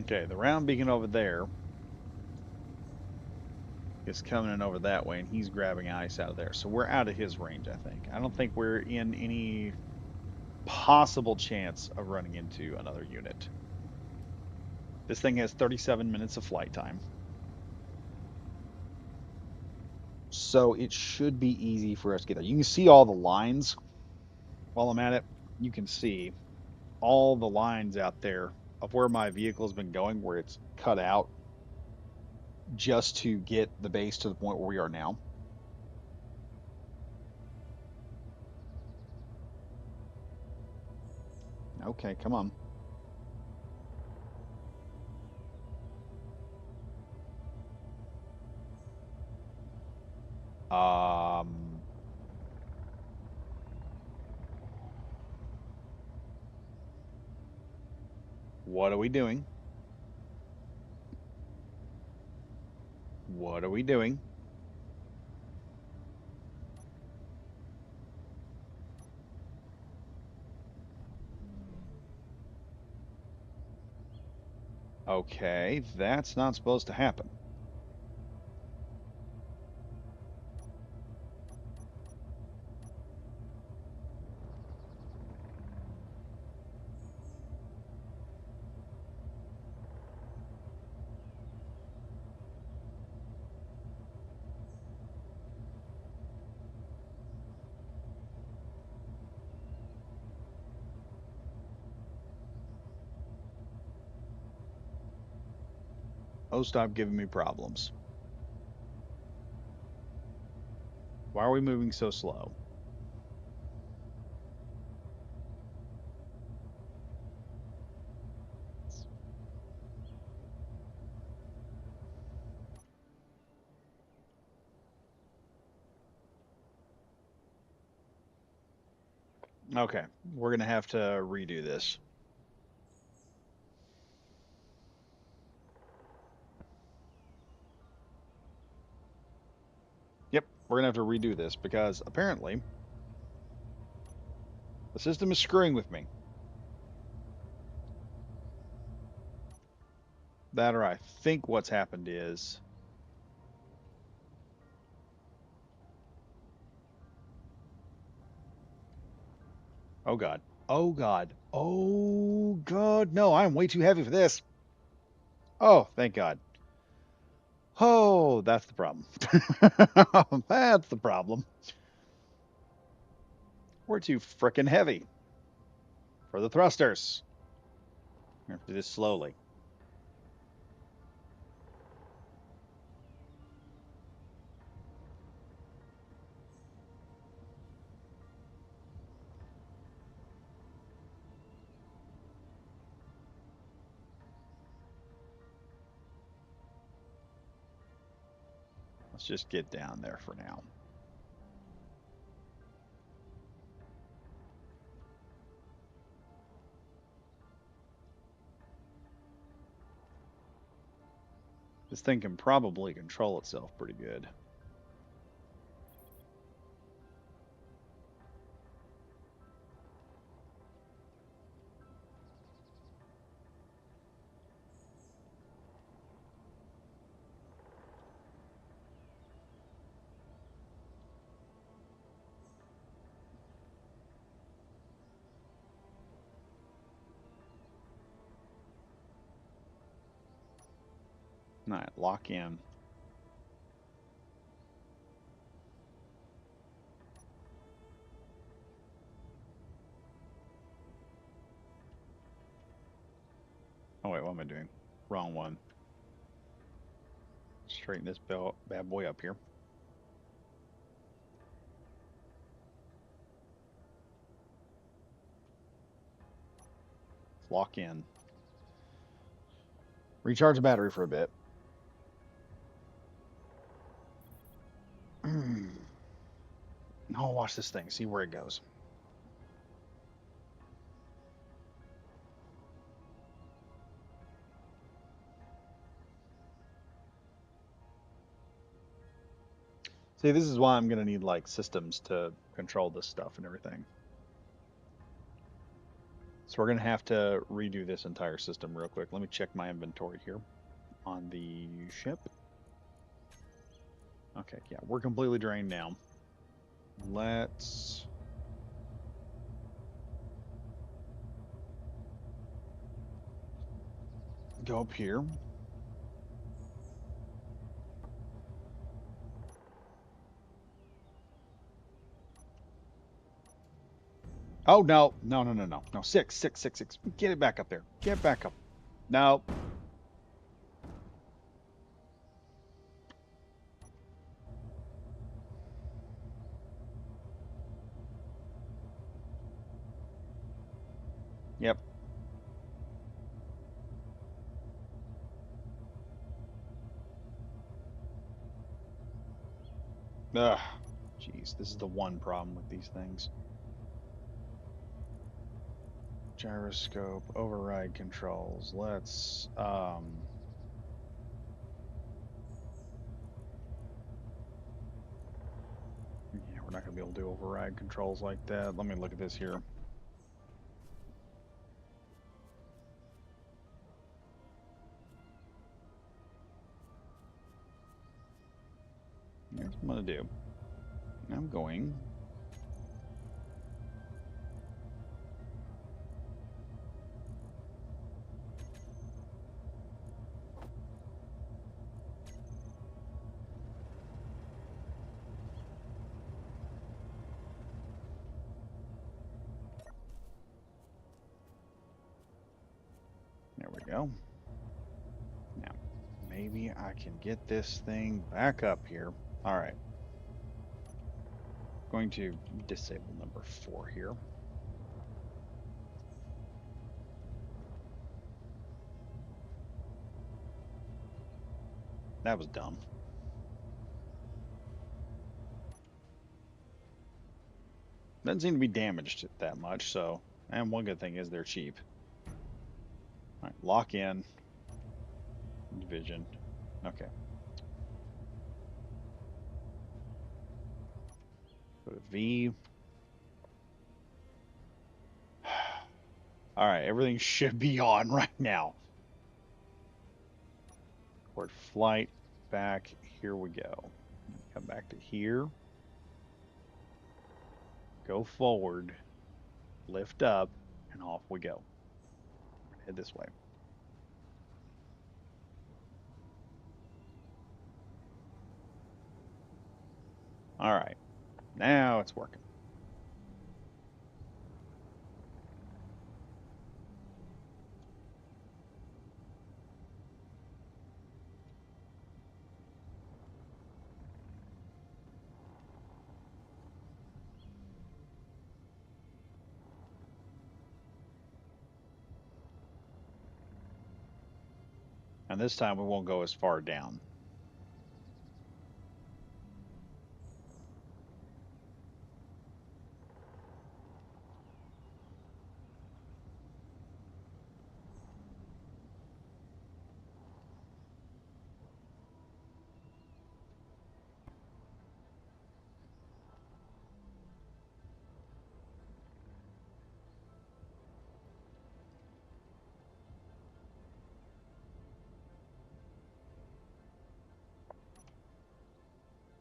Okay, the round beacon over there is coming in over that way, and he's grabbing ice out of there. So we're out of his range, I think. I don't think we're in any possible chance of running into another unit. This thing has 37 minutes of flight time. So it should be easy for us to get there. You can see all the lines while I'm at it. You can see all the lines out there of where my vehicle's been going, where it's cut out just to get the base to the point where we are now. Okay, come on. Um, what are we doing? What are we doing? Okay, that's not supposed to happen. Oh, stop giving me problems. Why are we moving so slow? Okay, we're gonna have to redo this. Yep, we're gonna have to redo this because apparently the system is screwing with me. That or I think what's happened is, oh God, oh God, oh God, no, I'm way too heavy for this. Oh, thank God. Oh, that's the problem. That's the problem. We're too frickin' heavy for the thrusters. We have to do this slowly. Let's just get down there for now. This thing can probably control itself pretty good. All right, lock in. Oh wait, what am I doing? Wrong one. Straighten this bad boy up here. Lock in. Recharge the battery for a bit. Oh, watch this thing. See where it goes. See, this is why I'm gonna need like systems to control this stuff and everything. So we're gonna have to redo this entire system real quick. Let me check my inventory here on the ship. Okay, yeah, we're completely drained now. Let's go up here. Oh no, no, no, no, no, no. Six, six, six, six. Get it back up there. Get back up. No. Yep. Ugh. Jeez, this is the one problem with these things. Gyroscope, override controls. Let's yeah, we're not gonna be able to do override controls like that. Let me look at this here. Here's what I'm gonna do. I'm going. There we go. Now, maybe I can get this thing back up here. All right. Going to disable number 4 here. That was dumb. Doesn't seem to be damaged that much, so. And one good thing is they're cheap. All right, lock in. Division. Okay. Go to V. All right, everything should be on right now. Record flight back. Here we go. Come back to here. Go forward. Lift up, and off we go. Head this way. All right. Now it's working. And this time we won't go as far down.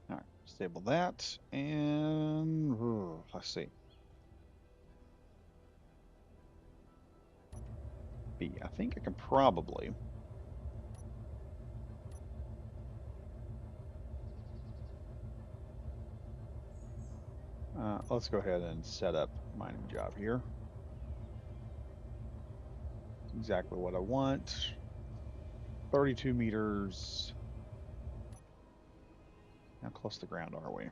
All right, stable that, and let's see. B. I think I can probably. Let's go ahead and set up mining job here. exactly what I want. 32 meters. How close to the ground are we?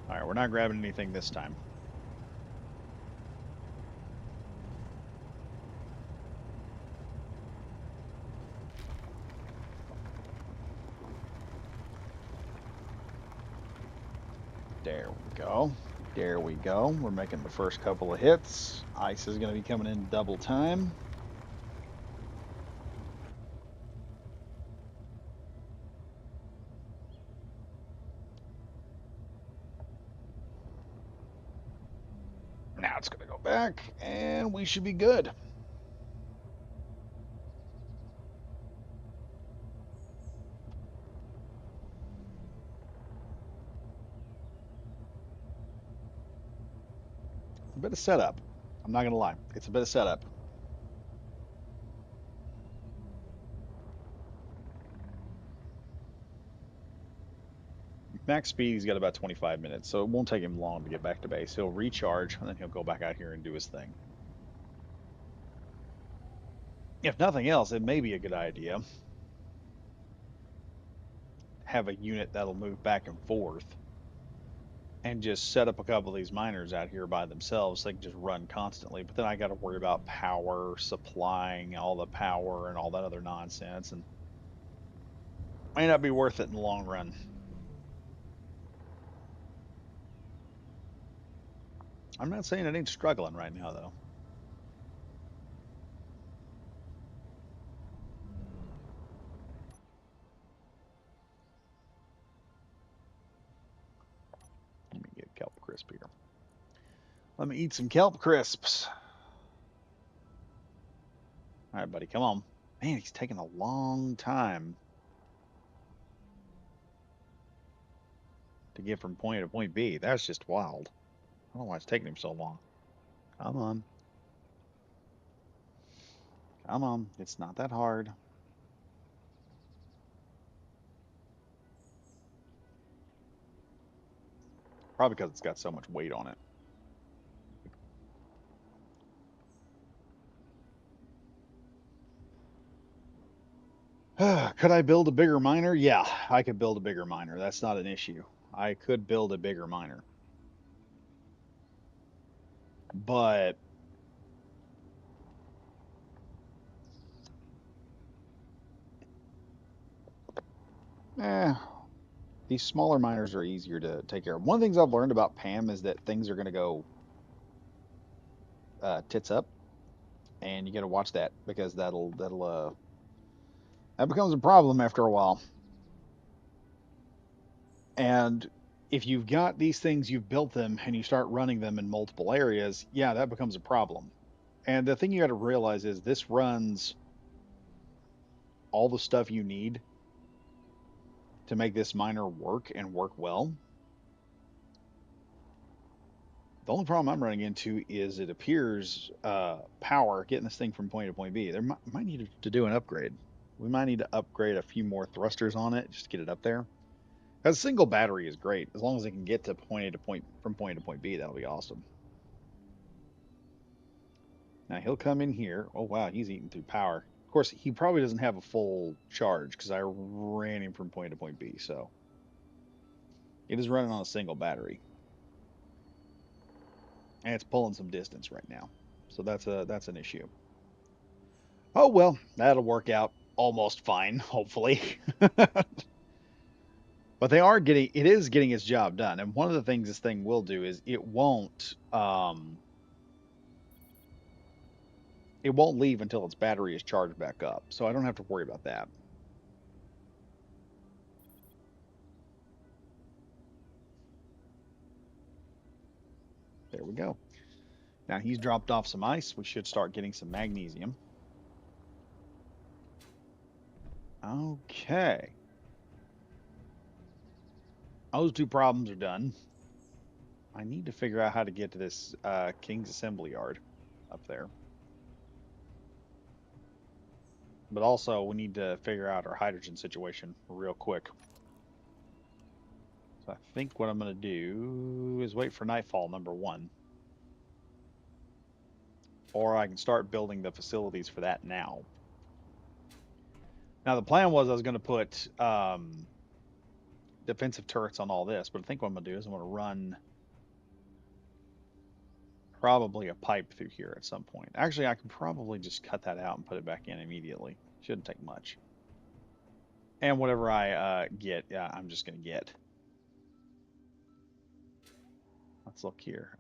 All right, we're not grabbing anything this time. There we go. There we go. We're making the first couple of hits. Ice is going to be coming in double time. Now it's going to go back, and we should be good. A bit of setup. I'm not going to lie. It's a bit of setup. Max speed, he's got about 25 minutes, so it won't take him long to get back to base. He'll recharge, and then he'll go back out here and do his thing. If nothing else, it may be a good idea. Have a unit that'll move back and forth and just set up a couple of these miners out here by themselves. So they can just run constantly. But then I got to worry about power, supplying all the power and all that other nonsense, and may not be worth it in the long run. I'm not saying it ain't struggling right now, though. Let me get kelp crisp here. Let me eat some kelp crisps. All right, buddy, come on. Man, he's taking a long time to get from point A to point B. That's just wild. I don't know why it's taking him so long. Come on. Come on. It's not that hard. Probably because it's got so much weight on it. Could I build a bigger miner? Yeah, I could build a bigger miner. That's not an issue. I could build a bigger miner. But eh, these smaller miners are easier to take care of. One of the things I've learned about Pam is that things are going to go tits up, and you got to watch that because that becomes a problem after a while. And if you've got these things, you've built them, and you start running them in multiple areas, yeah, that becomes a problem. And the thing you got to realize is this runs all the stuff you need to make this miner work and work well. The only problem I'm running into is it appears power, getting this thing from point A to point B. There might need to do an upgrade. We might need to upgrade a few more thrusters on it just to get it up there. Because a single battery is great. As long as it can get to point A to point from point A to point B, that'll be awesome. Now he'll come in here. Oh wow, he's eating through power. Of course, he probably doesn't have a full charge because I ran him from point A to point B. So it is running on a single battery, and it's pulling some distance right now. So that's an issue. Oh well, that'll work out almost fine, hopefully. But it is getting its job done. And one of the things this thing will do is it won't leave until its battery is charged back up. So I don't have to worry about that. There we go. Now he's dropped off some ice. We should start getting some magnesium. Okay. Those two problems are done. I need to figure out how to get to this King's Assembly Yard up there. But also, we need to figure out our hydrogen situation real quick. So I think what I'm going to do is wait for nightfall, number one. Or I can start building the facilities for that now. Now, the plan was I was going to put defensive turrets on all this, but I think what I'm going to do is I'm going to run probably a pipe through here at some point. Actually, I can probably just cut that out and put it back in immediately. Shouldn't take much. And whatever I get, I'm just going to get. Let's look here.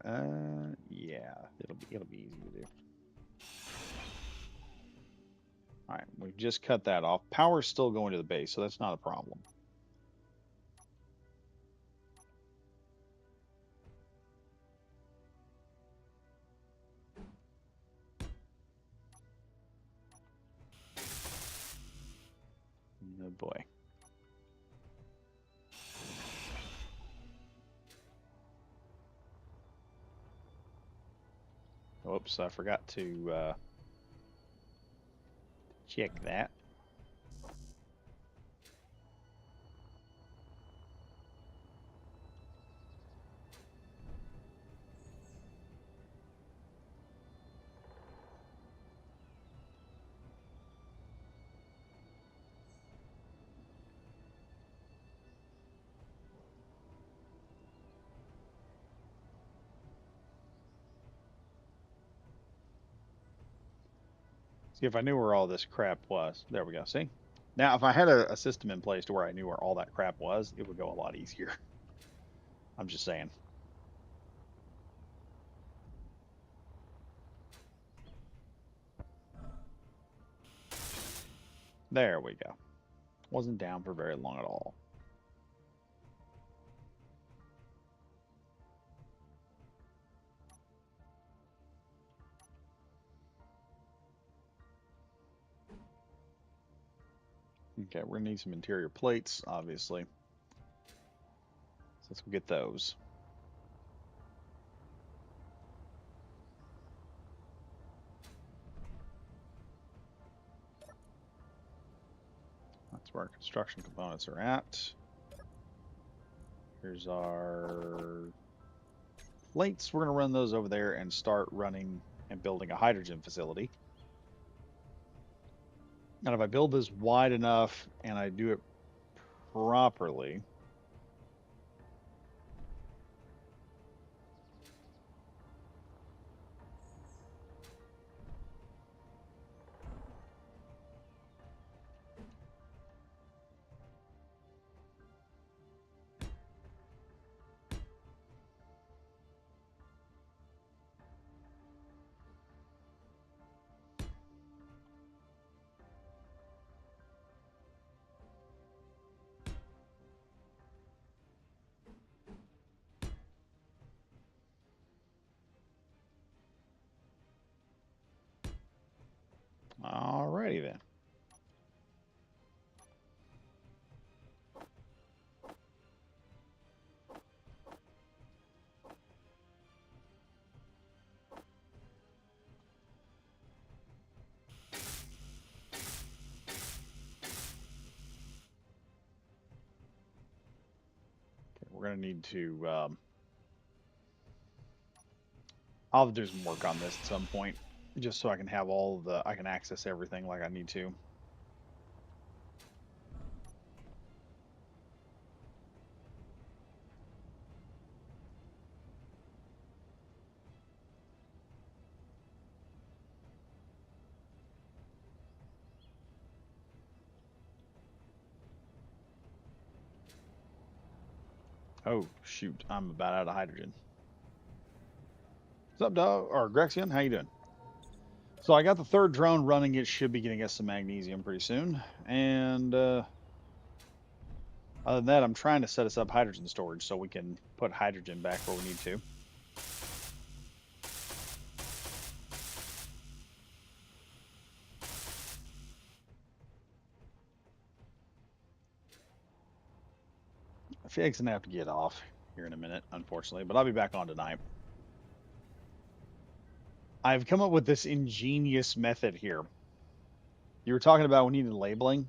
Yeah, it'll be easy to do. All right, we've just cut that off. Power's still going to the base, so that's not a problem. Oh boy. Oops, I forgot to check that. See if I knew where all this crap was. There we go. See? Now, if I had a system in place to where I knew where all that crap was, it would go a lot easier. I'm just saying. There we go. Wasn't down for very long at all. Okay, we're gonna need some interior plates, obviously. So let's go get those. That's where our construction components are at. Here's our plates. We're gonna run those over there and start running and building a hydrogen facility. And if I build this wide enough and I do it properly, alrighty then. Okay, we're gonna need to. I'll have to do some work on this at some point, just so I can have I can access everything like I need to. Oh, shoot. I'm about out of hydrogen. What's up, dog? Or Grexian, how you doing? So I got the third drone running. It should be getting us some magnesium pretty soon. And other than that, I'm trying to set us up hydrogen storage so we can put hydrogen back where we need to. Felix gonna have to get off here in a minute, unfortunately, but I'll be back on tonight. I've come up with this ingenious method here. You were talking about we needed labeling.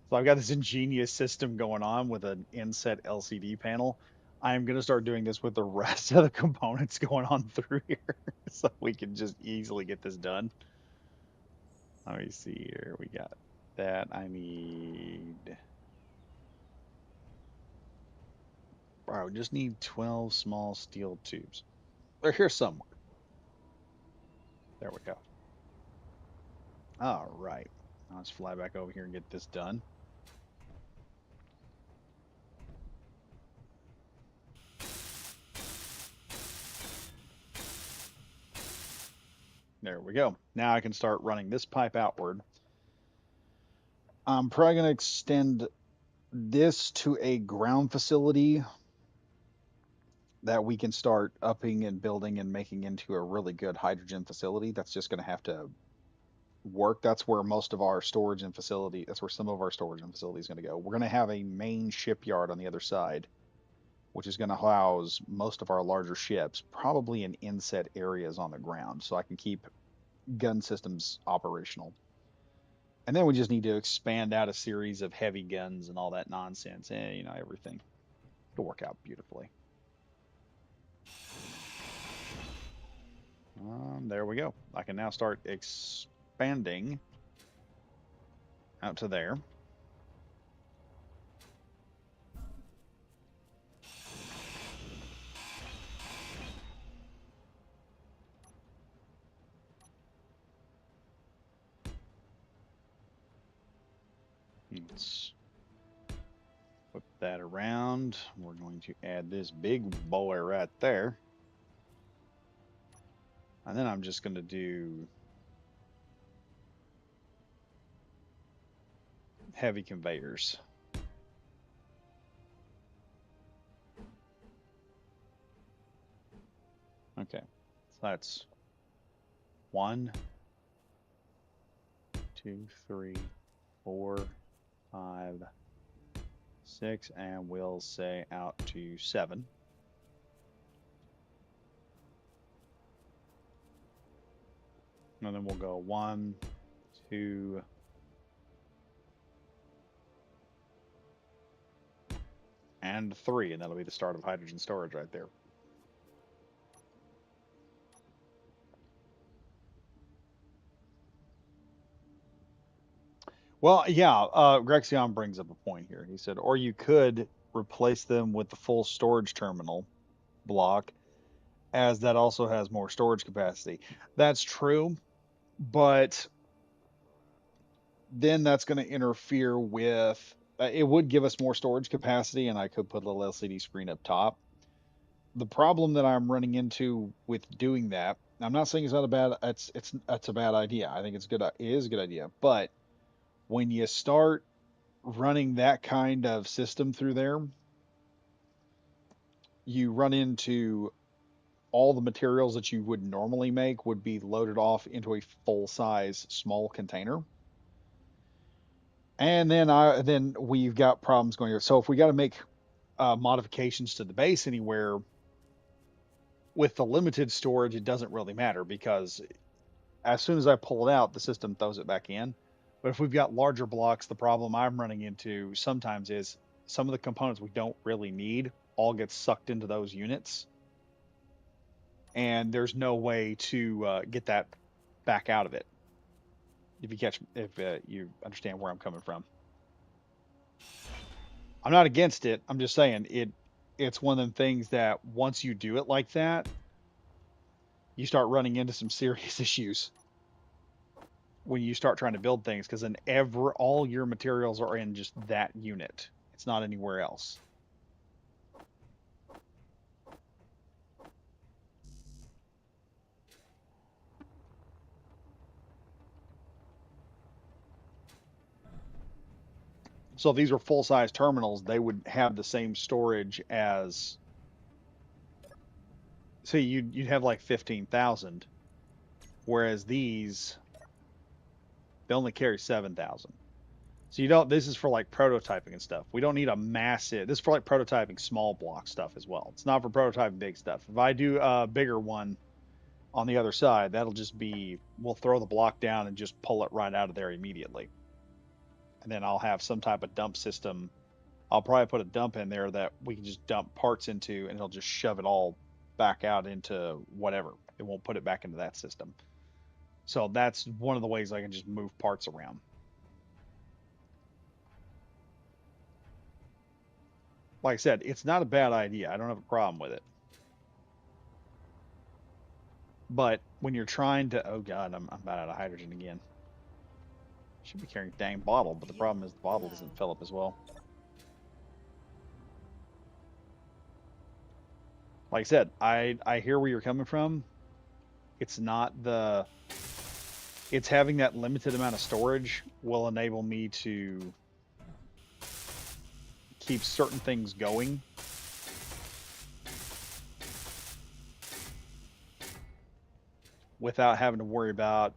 So I've got this ingenious system going on with an inset LCD panel. I'm going to start doing this with the rest of the components going on through here so we can just easily get this done. Let me see here. We got that. I need. All right, we just need 12 small steel tubes. They're here somewhere. There we go. All right. Let's fly back over here and get this done. There we go. Now I can start running this pipe outward. I'm probably going to extend this to a ground facility that we can start upping and building and making into a really good hydrogen facility. That's just going to have to work. That's where most of our storage and facility, that's where some of our storage and facility is going to go. We're going to have a main shipyard on the other side, which is going to house most of our larger ships, probably in inset areas on the ground, so I can keep gun systems operational. And then we just need to expand out a series of heavy guns and all that nonsense. Everything. It'll work out beautifully. There we go. I can now start expanding out to there. Let's flip that around. We're going to add this big boy right there. And then I'm just going to do heavy conveyors. Okay, so that's 1, 2, 3, 4, 5, 6, and we'll say out to 7. And then we'll go 1, 2, and 3, and that'll be the start of hydrogen storage right there. Well, yeah, Grexion brings up a point here. He said, or you could replace them with the full storage terminal block, as that also has more storage capacity. That's true, but then that's going to interfere with it would give us more storage capacity, and I could put a little LCD screen up top. The problem that I'm running into with doing that, I'm not saying it's not a bad it's a bad idea. I think it's good. It is a good idea, but when you start running that kind of system through there, you run into all the materials that you would normally make would be loaded off into a full size small container. And then we've got problems going here. So if we got to make modifications to the base anywhere with the limited storage, it doesn't really matter because as soon as I pull it out, the system throws it back in. But if we've got larger blocks, the problem I'm running into sometimes is some of the components we don't really need all get sucked into those units, and there's no way to get that back out of it. If you understand where I'm coming from. I'm not against it. I'm just saying it's one of them things that once you do it like that, you start running into some serious issues when you start trying to build things because then all your materials are in just that unit. It's not anywhere else. So if these were full-size terminals, they would have the same storage as. See, you'd have like 15,000, whereas these they only carry 7,000. So you don't. This is for like prototyping and stuff. We don't need a massive. This is for like prototyping small block stuff as well. It's not for prototyping big stuff. If I do a bigger one on the other side, that'll just be we'll throw the block down and just pull it right out of there immediately. And then I'll have some type of dump system. I'll probably put a dump in there that we can just dump parts into, and it'll just shove it all back out into whatever. It won't put it back into that system. So that's one of the ways I can just move parts around. Like I said, it's not a bad idea. I don't have a problem with it. But when you're trying to, oh God, I'm about out of hydrogen again. Should be carrying a dang bottle, but the problem is the bottle Low. doesn't fill up as well. Like I said, I hear where you're coming from. It's not the, it's having that limited amount of storage will enable me to keep certain things going. Without having to worry about,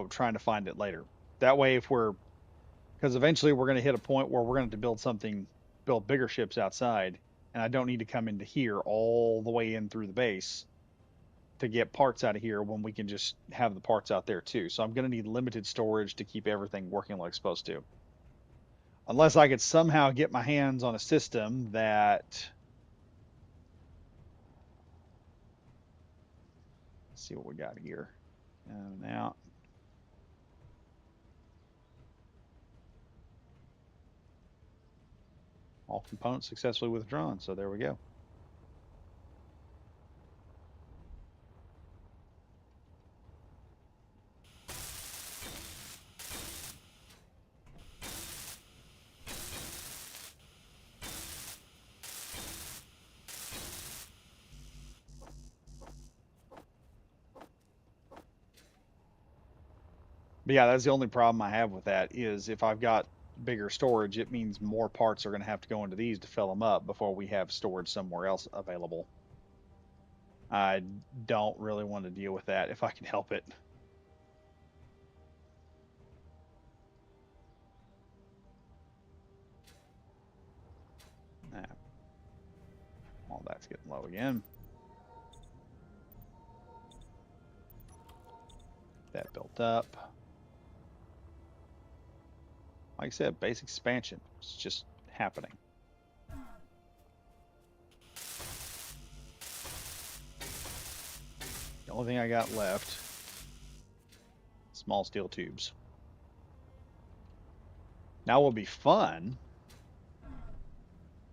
trying to find it later. That way, if we're, because eventually we're going to hit a point where we're going to build something, build bigger ships outside, and I don't need to come into here all the way in through the base to get parts out of here when we can just have the parts out there too. So I'm going to need limited storage to keep everything working like it's supposed to. Unless I could somehow get my hands on a system that, let's see what we got here. Now, all components successfully withdrawn. So there we go. But yeah, that's the only problem I have with that is if I've got bigger storage, it means more parts are going to have to go into these to fill them up before we have storage somewhere else available. I don't really want to deal with that if I can help it. Nah, all that's getting low again. That built up. Like I said, basic expansion. It's just happening. The only thing I got left, small steel tubes. Now what will be fun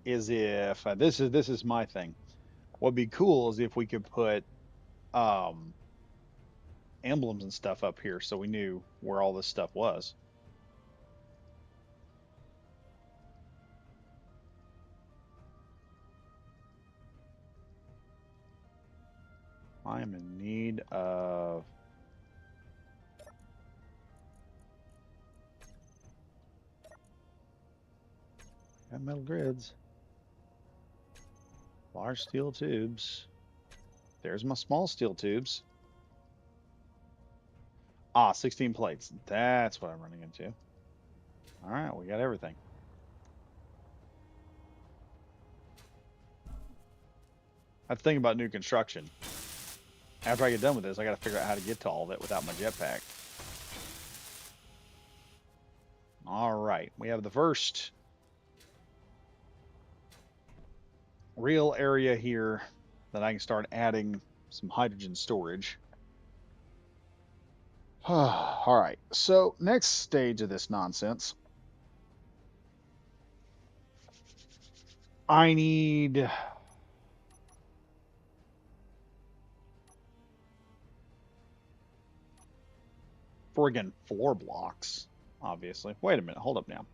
is if this is my thing. What'd be cool is if we could put um, emblems and stuff up here so we knew where all this stuff was. I am in need of metal grids, large steel tubes. There's my small steel tubes. 16 plates. That's what I'm running into. All right, we got everything. That's the thing about new construction. After I get done with this, I got to figure out how to get to all of it without my jetpack. All right, we have the first real area here that I can start adding some hydrogen storage. All right, so next stage of this nonsense. I need friggin' 4 blocks, obviously. Wait a minute, hold up now.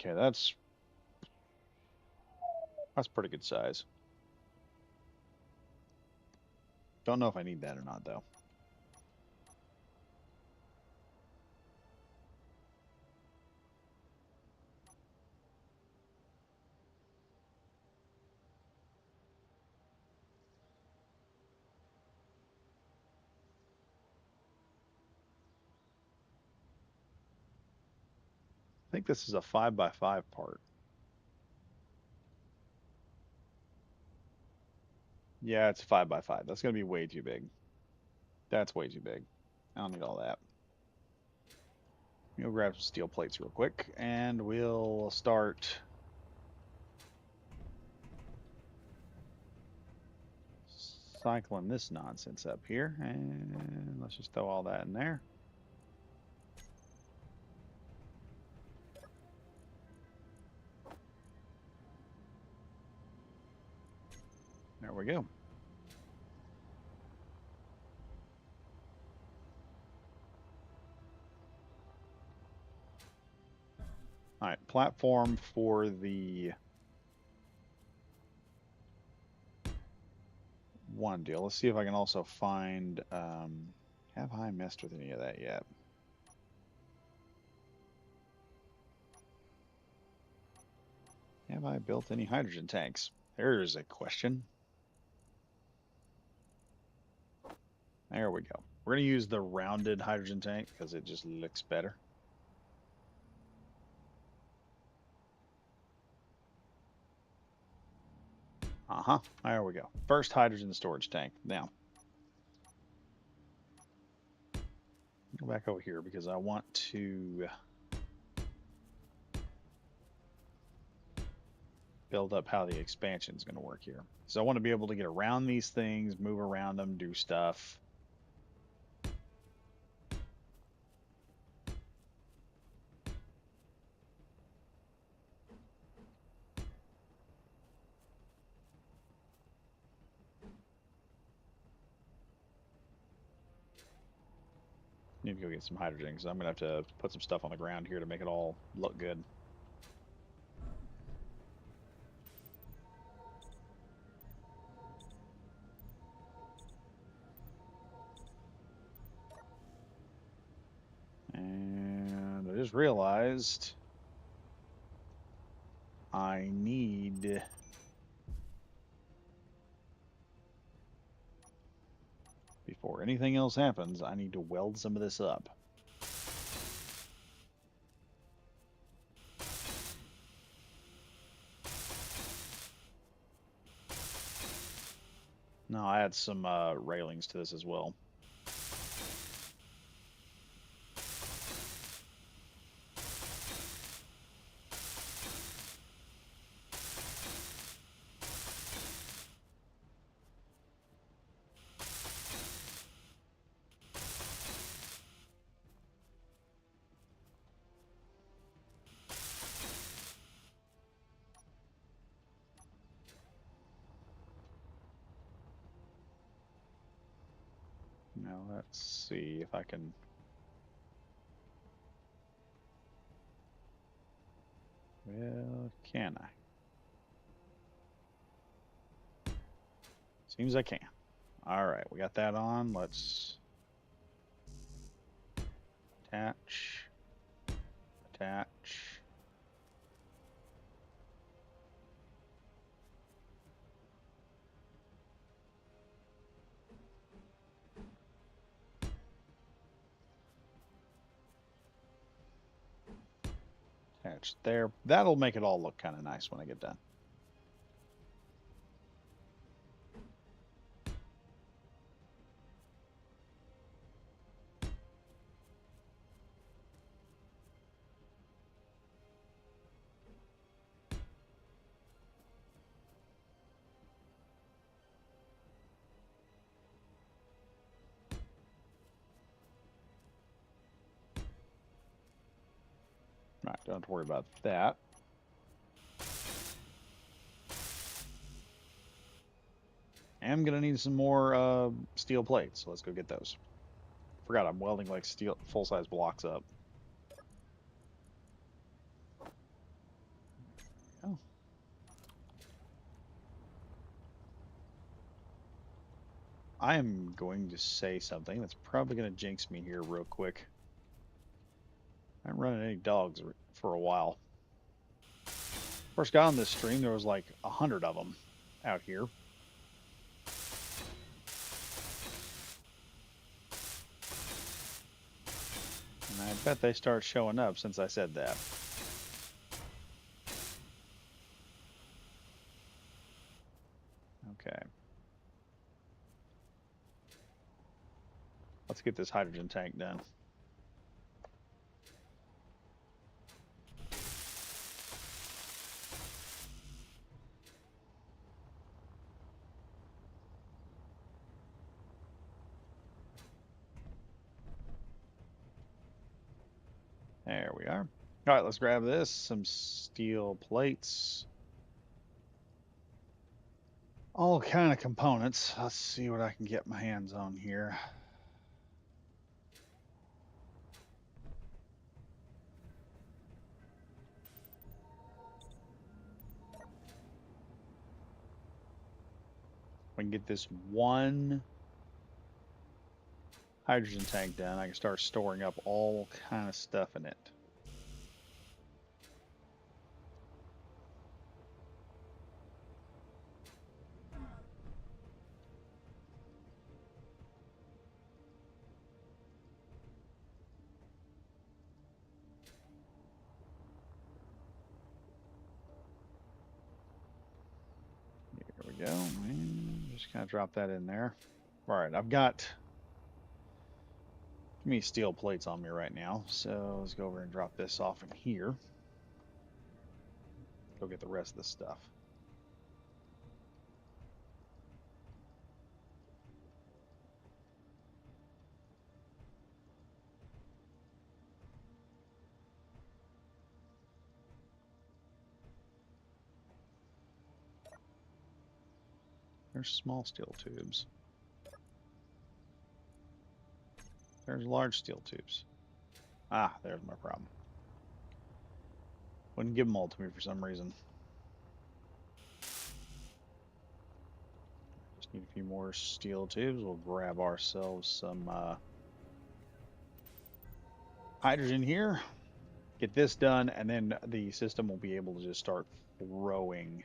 Okay, that's pretty good size. Don't know if I need that or not, though. I think this is a 5x5 part. Yeah, it's 5x5. That's going to be way too big. That's way too big. I don't need all that. We'll grab some steel plates real quick, and we'll start cycling this nonsense up here. And let's just throw all that in there. There we go. All right, platform for the one deal. Let's see if I can also find, have I messed with any of that yet? Have I built any hydrogen tanks? There's a question. There we go. We're going to use the rounded hydrogen tank because it just looks better. Uh-huh. There we go. First hydrogen storage tank. Now, go back over here because I want to build up how the expansion is going to work here. So I want to be able to get around these things, move around them, do stuff. Need to go get some hydrogen because I'm going to have to put some stuff on the ground here to make it all look good. And I just realized I need... Before anything else happens, I need to weld some of this up. No, I add some railings to this as well. Now let's see if I can... Well, can I? Seems I can. All right, we got that on. Let's attach, attach. Attach there. That'll make it all look kind of nice when I get done. All right, don't have to worry about that. I'm gonna need some more steel plates, so let's go get those. Forgot I'm welding like steel full-size blocks up. I am going to say something that's probably going to jinx me here real quick. I haven't run any dogs for a while. First got on this stream, there was like 100 of them out here. And I bet they start showing up since I said that. Okay. Let's get this hydrogen tank done. There we are. All right, let's grab this. Some steel plates. All kind of components. Let's see what I can get my hands on here. We can get this one hydrogen tank done. I can start storing up all kind of stuff in it. There we go. And just kind of drop that in there. All right, I've got too many steel plates on me right now, so let's go over and drop this off in here. Go get the rest of the stuff. There's small steel tubes. There's large steel tubes. Ah, there's my problem. Wouldn't give them all to me for some reason. Just need a few more steel tubes. We'll grab ourselves some hydrogen here. Get this done, and then the system will be able to just start throwing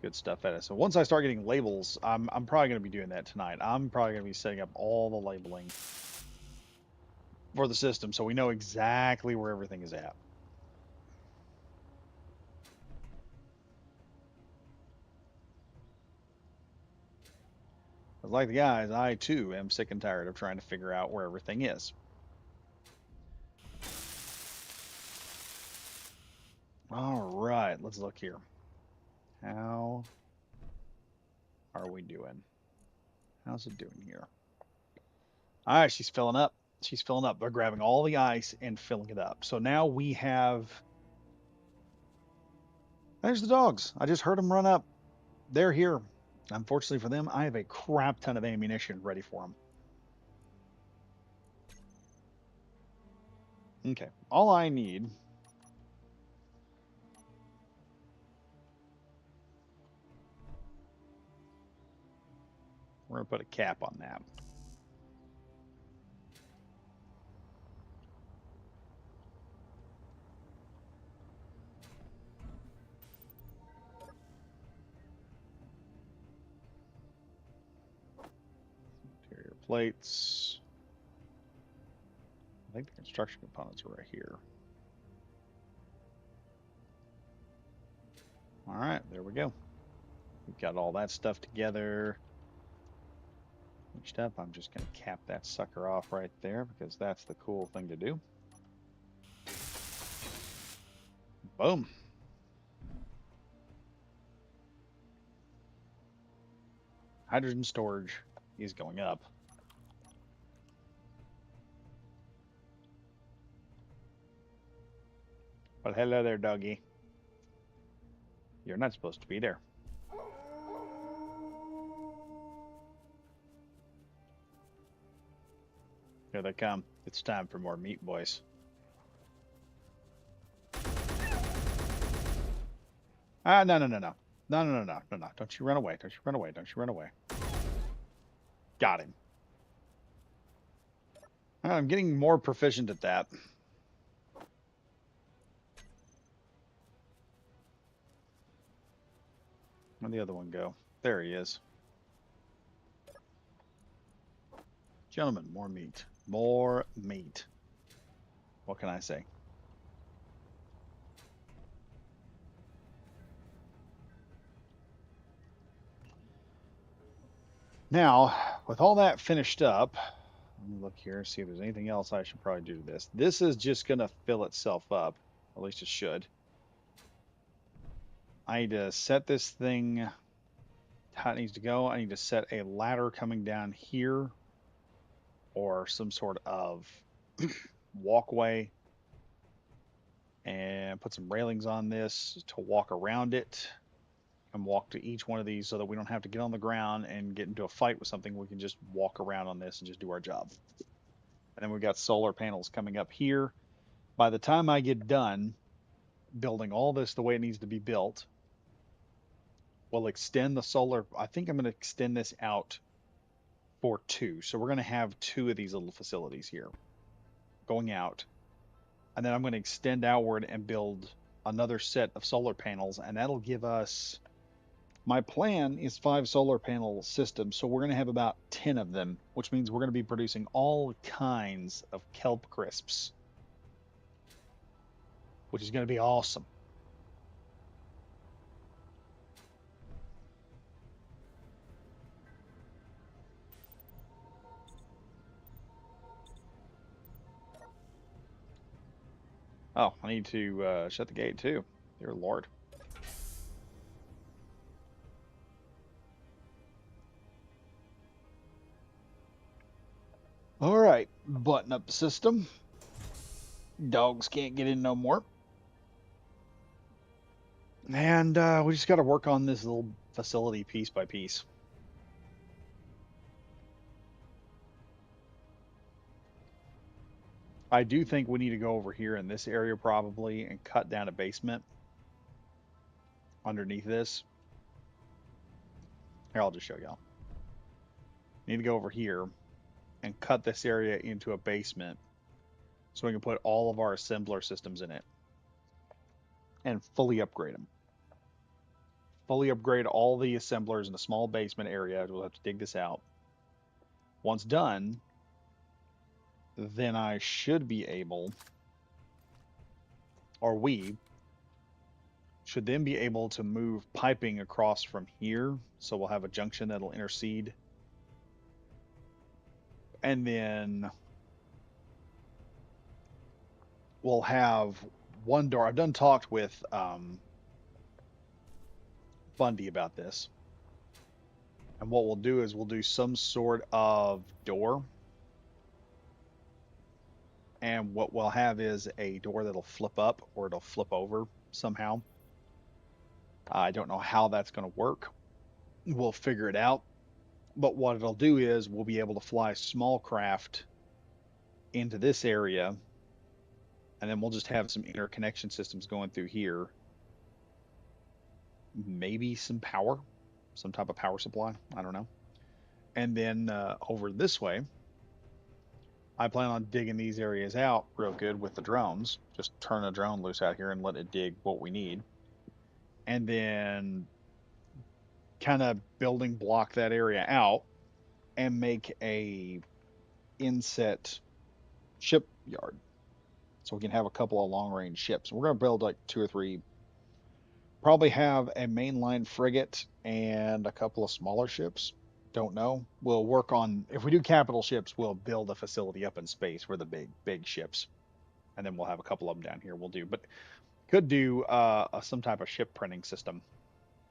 good stuff at us. So once I start getting labels, I'm probably going to be doing that tonight. I'm probably going to be setting up all the labeling for the system so we know exactly where everything is at. Like the guys, I too am sick and tired of trying to figure out where everything is. All right, let's look here. How are we doing? How's it doing here? All right, she's filling up. She's filling up. They're grabbing all the ice and filling it up. So now we have... There's the dogs. I just heard them run up. They're here. Unfortunately for them, I have a crap ton of ammunition ready for them. Okay, all I need... We're going to put a cap on that. Interior plates. I think the construction components are right here. All right, there we go. We've got all that stuff together. Each step, I'm just going to cap that sucker off right there because that's the cool thing to do. Boom. Hydrogen storage is going up. Well, hello there, doggy. You're not supposed to be there. Here they come. It's time for more meat, boys. Ah, no. No. Don't you run away. Don't you run away. Don't you run away. Got him. I'm getting more proficient at that. Where'd the other one go? There he is. Gentlemen, more meat. More meat. What can I say? Now, with all that finished up, let me look here and see if there's anything else I should probably do to this. This is just going to fill itself up. At least it should. I need to set this thing how it needs to go. I need to set a ladder coming down here or some sort of walkway and put some railings on this to walk around it and walk to each one of these so that we don't have to get on the ground and get into a fight with something. We can just walk around on this and just do our job. And then we've got solar panels coming up here. By the time I get done building all this the way it needs to be built, we'll extend the solar. I think I'm going to extend this out for two. So we're going to have two of these little facilities here going out. And then I'm going to extend outward and build another set of solar panels. And that'll give us, my plan is 5 solar panel systems. So we're going to have about 10 of them, which means we're going to be producing all kinds of kelp crisps, which is going to be awesome. Oh, I need to shut the gate too. Dear Lord. All right, button up the system. Dogs can't get in no more. And we just got to work on this little facility piece by piece. I do think we need to go over here in this area probably and cut down a basement underneath this. Here, I'll just show y'all. Need to go over here and cut this area into a basement so we can put all of our assembler systems in it and fully upgrade them. Fully upgrade all the assemblers in a small basement area. We'll have to dig this out. Once done, then I should be able, or we should then be able to move piping across from here. So we'll have a junction that'll intercede. And then we'll have one door. I've done talked with Bundy about this. And what we'll do is we'll do some sort of door. And what we'll have is a door that'll flip up or it'll flip over somehow. I don't know how that's going to work. We'll figure it out. But what it'll do is we'll be able to fly small craft into this area. And then we'll just have some interconnection systems going through here. Maybe some power, some type of power supply. I don't know. And then over this way, I plan on digging these areas out real good with the drones. Just turn a drone loose out here and let it dig what we need. And then kind of building block that area out and make a inset shipyard. So we can have a couple of long range ships. We're going to build like 2 or 3, probably have a mainline frigate and a couple of smaller ships. Don't know. We'll work on, if we do capital ships, we'll build a facility up in space for the big ships. And then we'll have a couple of them down here we'll do. But could do some type of ship printing system.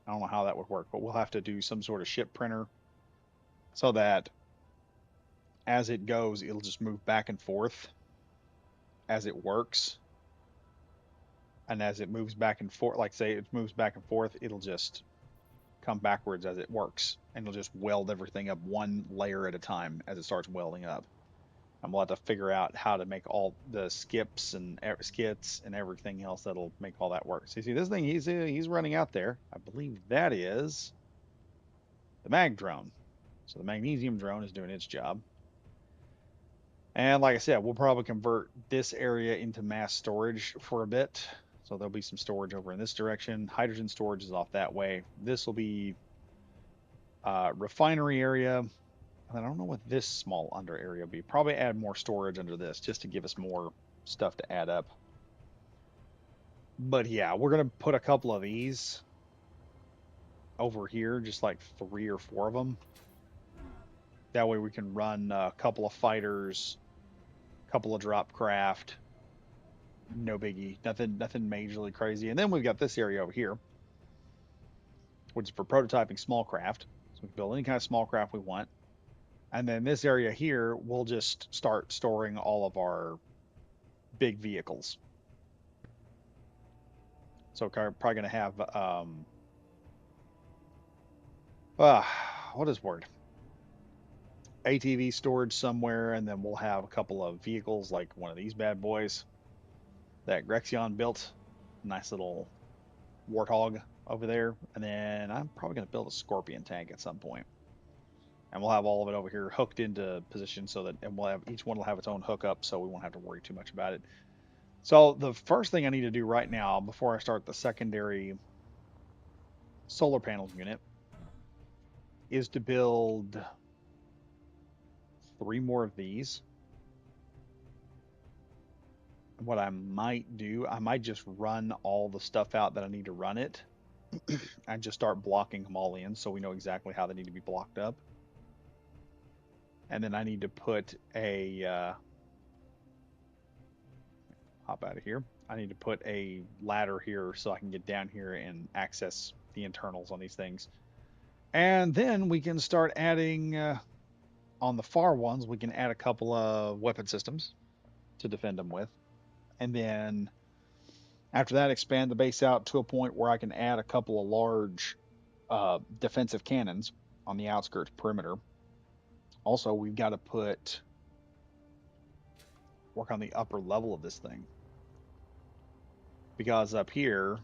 I don't know how that would work, but we'll have to do some sort of ship printer so that as it goes, it'll just move back and forth as it works. And as it moves back and forth, like say it moves back and forth, it'll just come backwards as it works. And it'll just weld everything up one layer at a time as it starts welding up. And we'll have to figure out how to make all the skits and everything else that'll make all that work. So you see this thing, he's running out there. I believe that is the mag drone. So the magnesium drone is doing its job. And like I said, we'll probably convert this area into mass storage for a bit. So there'll be some storage over in this direction. Hydrogen storage is off that way. This will be refinery area. I don't know what this small under area will be. Probably add more storage under this just to give us more stuff to add up. But yeah, we're going to put a couple of these over here, just like 3 or 4 of them. That way we can run a couple of fighters, a couple of drop craft. No biggie, nothing majorly crazy. And then we've got this area over here, which is for prototyping small craft. So we can build any kind of small craft we want. And then this area here, we'll just start storing all of our big vehicles. So we're probably going to have, what is word? ATV storage somewhere, and then we'll have a couple of vehicles like one of these bad boys that Grexion built. Nice little Warthog over there. And then I'm probably going to build a Scorpion tank at some point. And we'll have all of it over here hooked into position so that, and we'll have, each one will have its own hookup, so we won't have to worry too much about it. So the first thing I need to do right now, before I start the secondary solar panels unit, is to build 3 more of these. What I might do, I might just run all the stuff out that I need to run it and just start blocking them all in so we know exactly how they need to be blocked up. And then I need to put a hop out of here. I need to put a ladder here so I can get down here and access the internals on these things. And then we can start adding on the far ones, we can add a couple of weapon systems to defend them with. And then after that, expand the base out to a point where I can add a couple of large defensive cannons on the outskirts perimeter. Also, we've got to work on the upper level of this thing. Because up here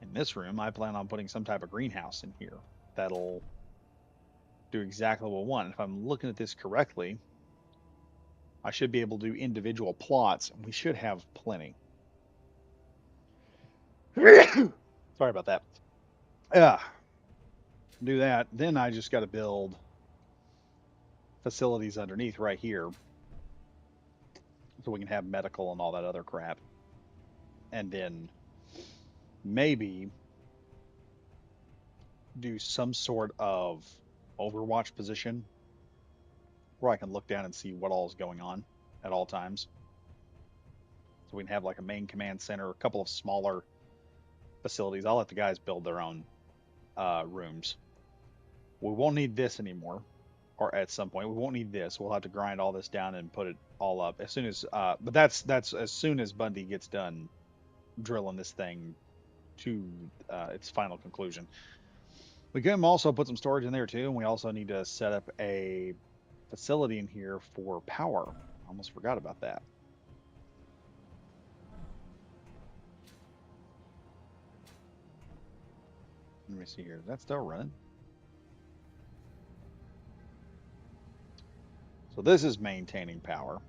in this room, I plan on putting some type of greenhouse in here that'll do exactly what I want. And if I'm looking at this correctly, I should be able to do individual plots, and we should have plenty. Sorry about that. Yeah, do that. Then I just got to build facilities underneath right here so we can have medical and all that other crap. And then maybe do some sort of overwatch position where I can look down and see what all is going on at all times. So we can have like a main command center, a couple of smaller facilities. I'll let the guys build their own rooms. We won't need this anymore, or at some point we won't need this. We'll have to grind all this down and put it all up as soon as. But that's as soon as Bundy gets done drilling this thing to its final conclusion. We can also put some storage in there too, and we also need to set up a facility in here for power. Almost forgot about that. Let me see here. Is that still running? So this is maintaining power.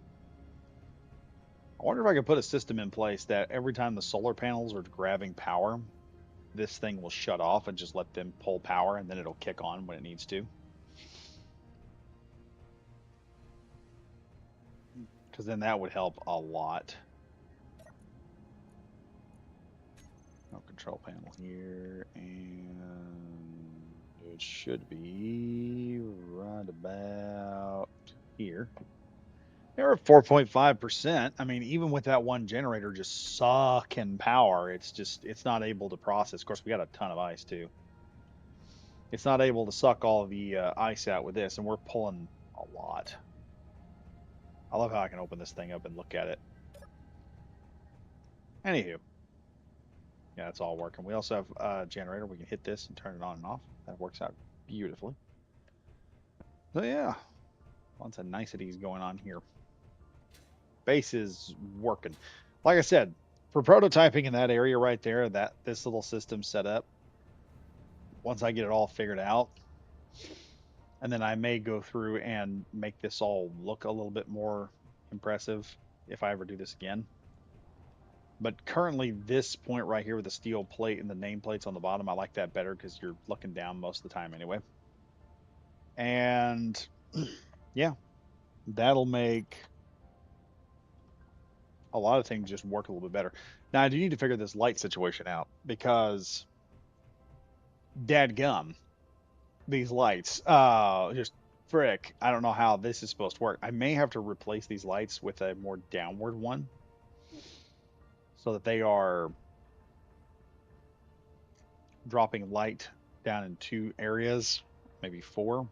I wonder if I could put a system in place that every time the solar panels are grabbing power, this thing will shut off and just let them pull power, and then it'll kick on when it needs to. Because then that would help a lot. No control panel here, and it should be right about here. They're at 4.5%. I mean, even with that one generator just sucking power, it's not able to process. Of course, we got a ton of ice too. It's not able to suck all of the ice out with this, and we're pulling a lot. I love how I can open this thing up and look at it. Anywho, yeah, it's all working. We also have a generator. We can hit this and turn it on and off. That works out beautifully. So yeah, lots of niceties going on here. Base is working. Like I said, for prototyping in that area right there, this little system set up, once I get it all figured out, And then I may go through and make this all look a little bit more impressive if I ever do this again. But currently, this point right here with the steel plate and the nameplates on the bottom, I like that better because you're looking down most of the time anyway. And yeah, that'll make a lot of things just work a little bit better. Now, I do need to figure this light situation out because dadgum, these lights, just frick, I don't know how this is supposed to work. I may have to replace these lights with a more downward one so that they are dropping light down in two areas, maybe four,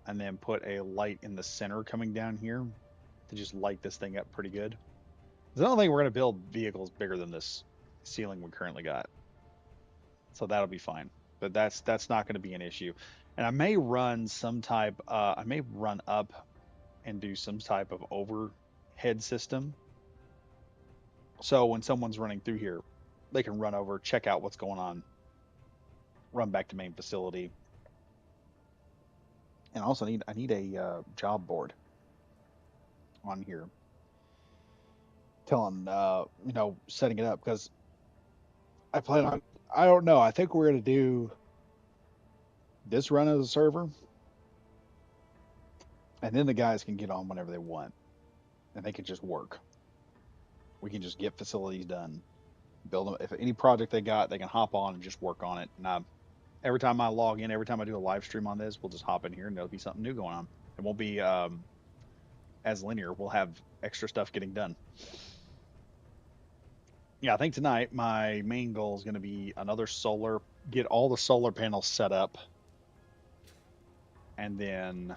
and then put a light in the center coming down here to just light this thing up pretty good. 'Cause I don't think we're going to build vehicles bigger than this ceiling we currently got, so that'll be fine. But that's not going to be an issue. And I may run some type. I may run up and do some type of overhead system. So when someone's running through here, they can run over, check out what's going on, run back to main facility. And also I need a job board on here telling setting it up because I plan on I don't know. I think we're gonna do this run as a server, and then the guys can get on whenever they want, and they can just work. We can just get facilities done, build them. If any project they got, they can hop on and just work on it. And every time I log in, every time I do a live stream on this, we'll just hop in here and there'll be something new going on. It won't be as linear. We'll have extra stuff getting done. Yeah, I think tonight my main goal is going to be get all the solar panels set up, and then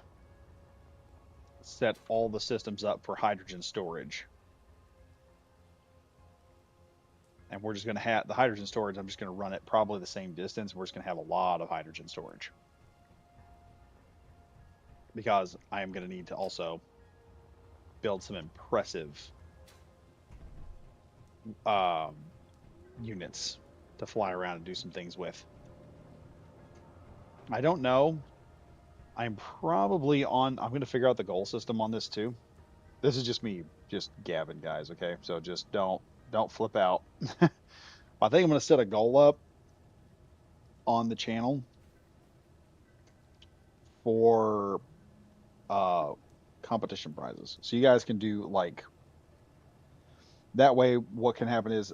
set all the systems up for hydrogen storage. And we're just going to have the hydrogen storage. I'm just going to run it probably the same distance. We're just going to have a lot of hydrogen storage because I am going to need to also build some impressive um, units to fly around and do some things with. I don't know. I'm probably on. I'm going to figure out the goal system on this too. This is just me, just gabbing, guys. Okay, so just don't flip out. I think I'm going to set a goal up on the channel for uh, competition prizes, so you guys can do like that. Way, what can happen is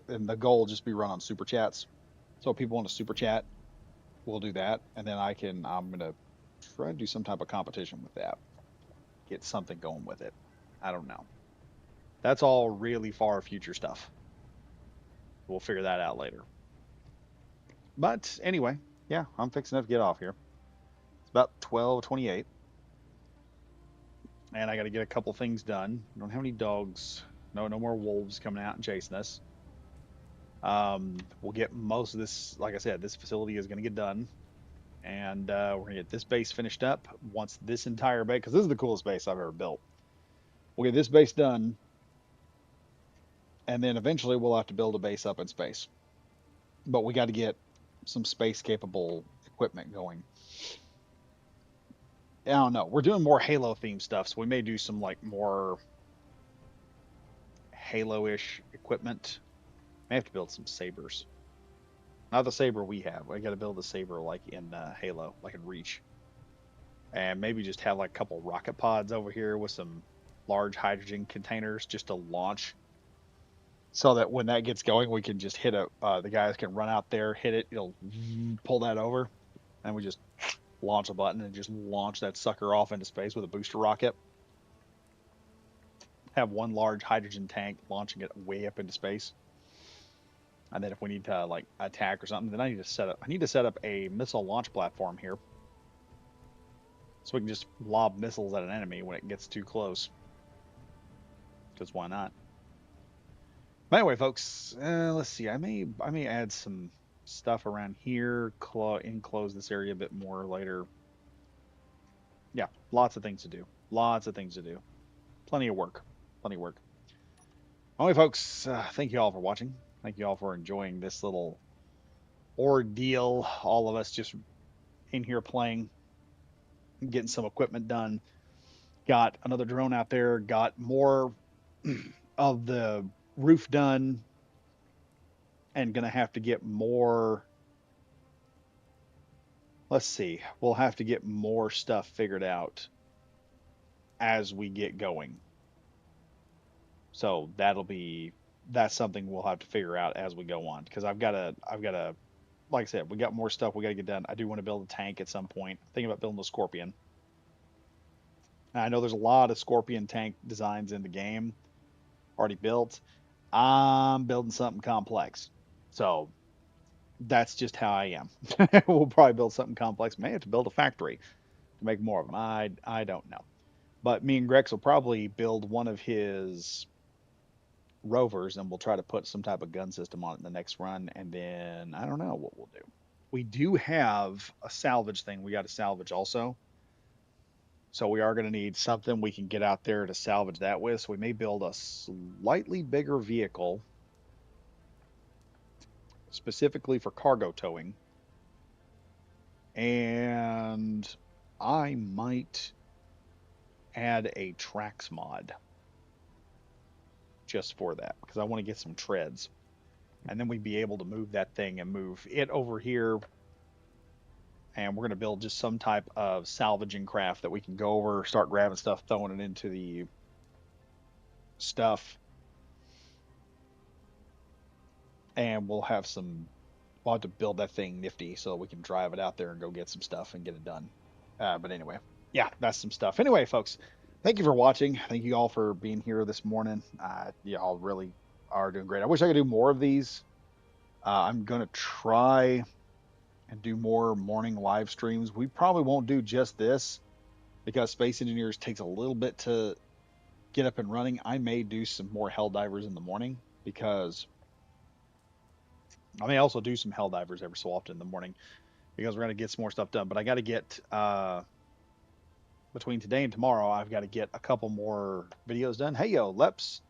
and the goal will just be run on super chats. So if people want to super chat, we'll do that, and then I'm going to try to do some type of competition with that. Get something going with it. I don't know. That's all really far future stuff. We'll figure that out later. But anyway, yeah, I'm fixing to get off here. It's about 12:28, and I got to get a couple things done. Don't have any dogs. No more wolves coming out and chasing us. We'll get most of this. Like I said, this facility is going to get done, and we're gonna get this base finished up once this entire base, because this is the coolest base I've ever built. We'll get this base done, and then eventually we'll have to build a base up in space. But we got to get some space capable equipment going. I don't know. We're doing more Halo themed stuff, so we may do some like more Halo-ish equipment. May have to build some sabers. Not the saber we have. I got to build a saber like in Halo, like in Reach, and maybe just have like a couple rocket pods over here with some large hydrogen containers just to launch, so that when that gets going, we can just hit the guys can run out there, hit it, it'll pull that over, and we just launch a button and just launch that sucker off into space with a booster rocket. Have one large hydrogen tank launching it way up into space. And then if we need to like attack or something, then I need to set up a missile launch platform here, so we can just lob missiles at an enemy when it gets too close. Because why not? But anyway, folks, let's see. I may add some stuff around here, enclose this area a bit more later. Yeah, lots of things to do. Lots of things to do. Plenty of work. Plenty of work. Anyway, folks, thank you all for watching. Thank you all for enjoying this little ordeal. All of us just in here playing. getting some equipment done. Got another drone out there. Got more of the roof done, and gonna have to get more. Let's see. We'll have to get more stuff figured out as we get going. So that's something we'll have to figure out as we go on because I've got to like I said, we got more stuff we got to get done. I do want to build a tank at some point. I'm thinking about building a Scorpion. And I know there's a lot of Scorpion tank designs in the game already built. I'm building something complex. So that's just how I am. We'll probably build something complex. May have to build a factory to make more of them. I don't know. But me and Grex will probably build one of his rovers and we'll try to put some type of gun system on it in the next run. And then I don't know what we'll do. We do have a salvage thing we got to salvage also. So we are going to need something we can get out there to salvage that with. So we may build a slightly bigger vehicle specifically for cargo towing. And I might add a tracks mod just for that because I want to get some treads. And then we'd be able to move that thing and move it over here. And we're going to build just some type of salvaging craft that we can go over, start grabbing stuff, throwing it into the stuff. And we'll have to build that thing nifty so we can drive it out there and go get some stuff and get it done. But anyway, yeah, that's some stuff. Anyway, folks, thank you for watching. Thank you all for being here this morning. Y'all really are doing great. I wish I could do more of these. I'm going to try and do more morning live streams. We probably won't do just this because Space Engineers takes a little bit to get up and running. I may do some more Helldivers in the morning because I may also do some Helldivers every so often in the morning because we're going to get some more stuff done. But I got to get, between today and tomorrow, I've got to get a couple more videos done. Hey, yo, Leps,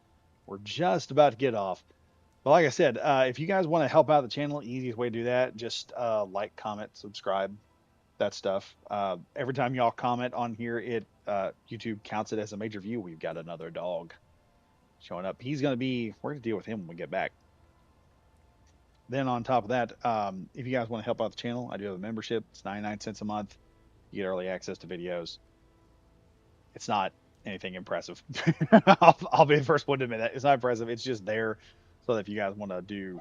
we're just about to get off. But like I said, if you guys want to help out the channel, easiest way to do that, just like, comment, subscribe, that stuff. Every time y'all comment on here, YouTube counts it as a major view. We've got another dog showing up. We're going to deal with him when we get back. Then on top of that, if you guys want to help out the channel, I do have a membership. It's 99 cents a month. You get early access to videos. It's not anything impressive. I'll be the first one to admit that. It's not impressive. It's just there so that if you guys want to do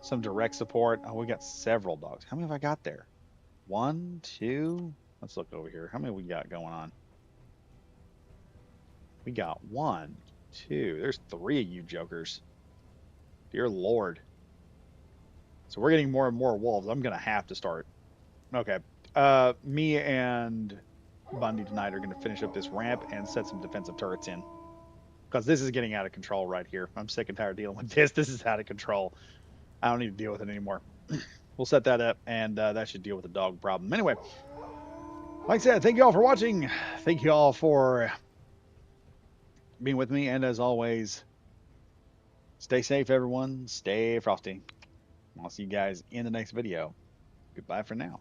some direct support. Oh, we got several dogs. How many have I got there? One, two. Let's look over here. How many we got going on? We got one, two. There's three of you jokers. Dear Lord. So we're getting more and more wolves. I'm going to have to start. Okay. Me and Bundy tonight are going to finish up this ramp and set some defensive turrets in. Because this is getting out of control right here. I'm sick and tired of dealing with this. This is out of control. I don't need to deal with it anymore. We'll set that up, and that should deal with the dog problem. Anyway, like I said, thank you all for watching. Thank you all for being with me. And as always, stay safe, everyone. Stay frosty. I'll see you guys in the next video. Goodbye for now.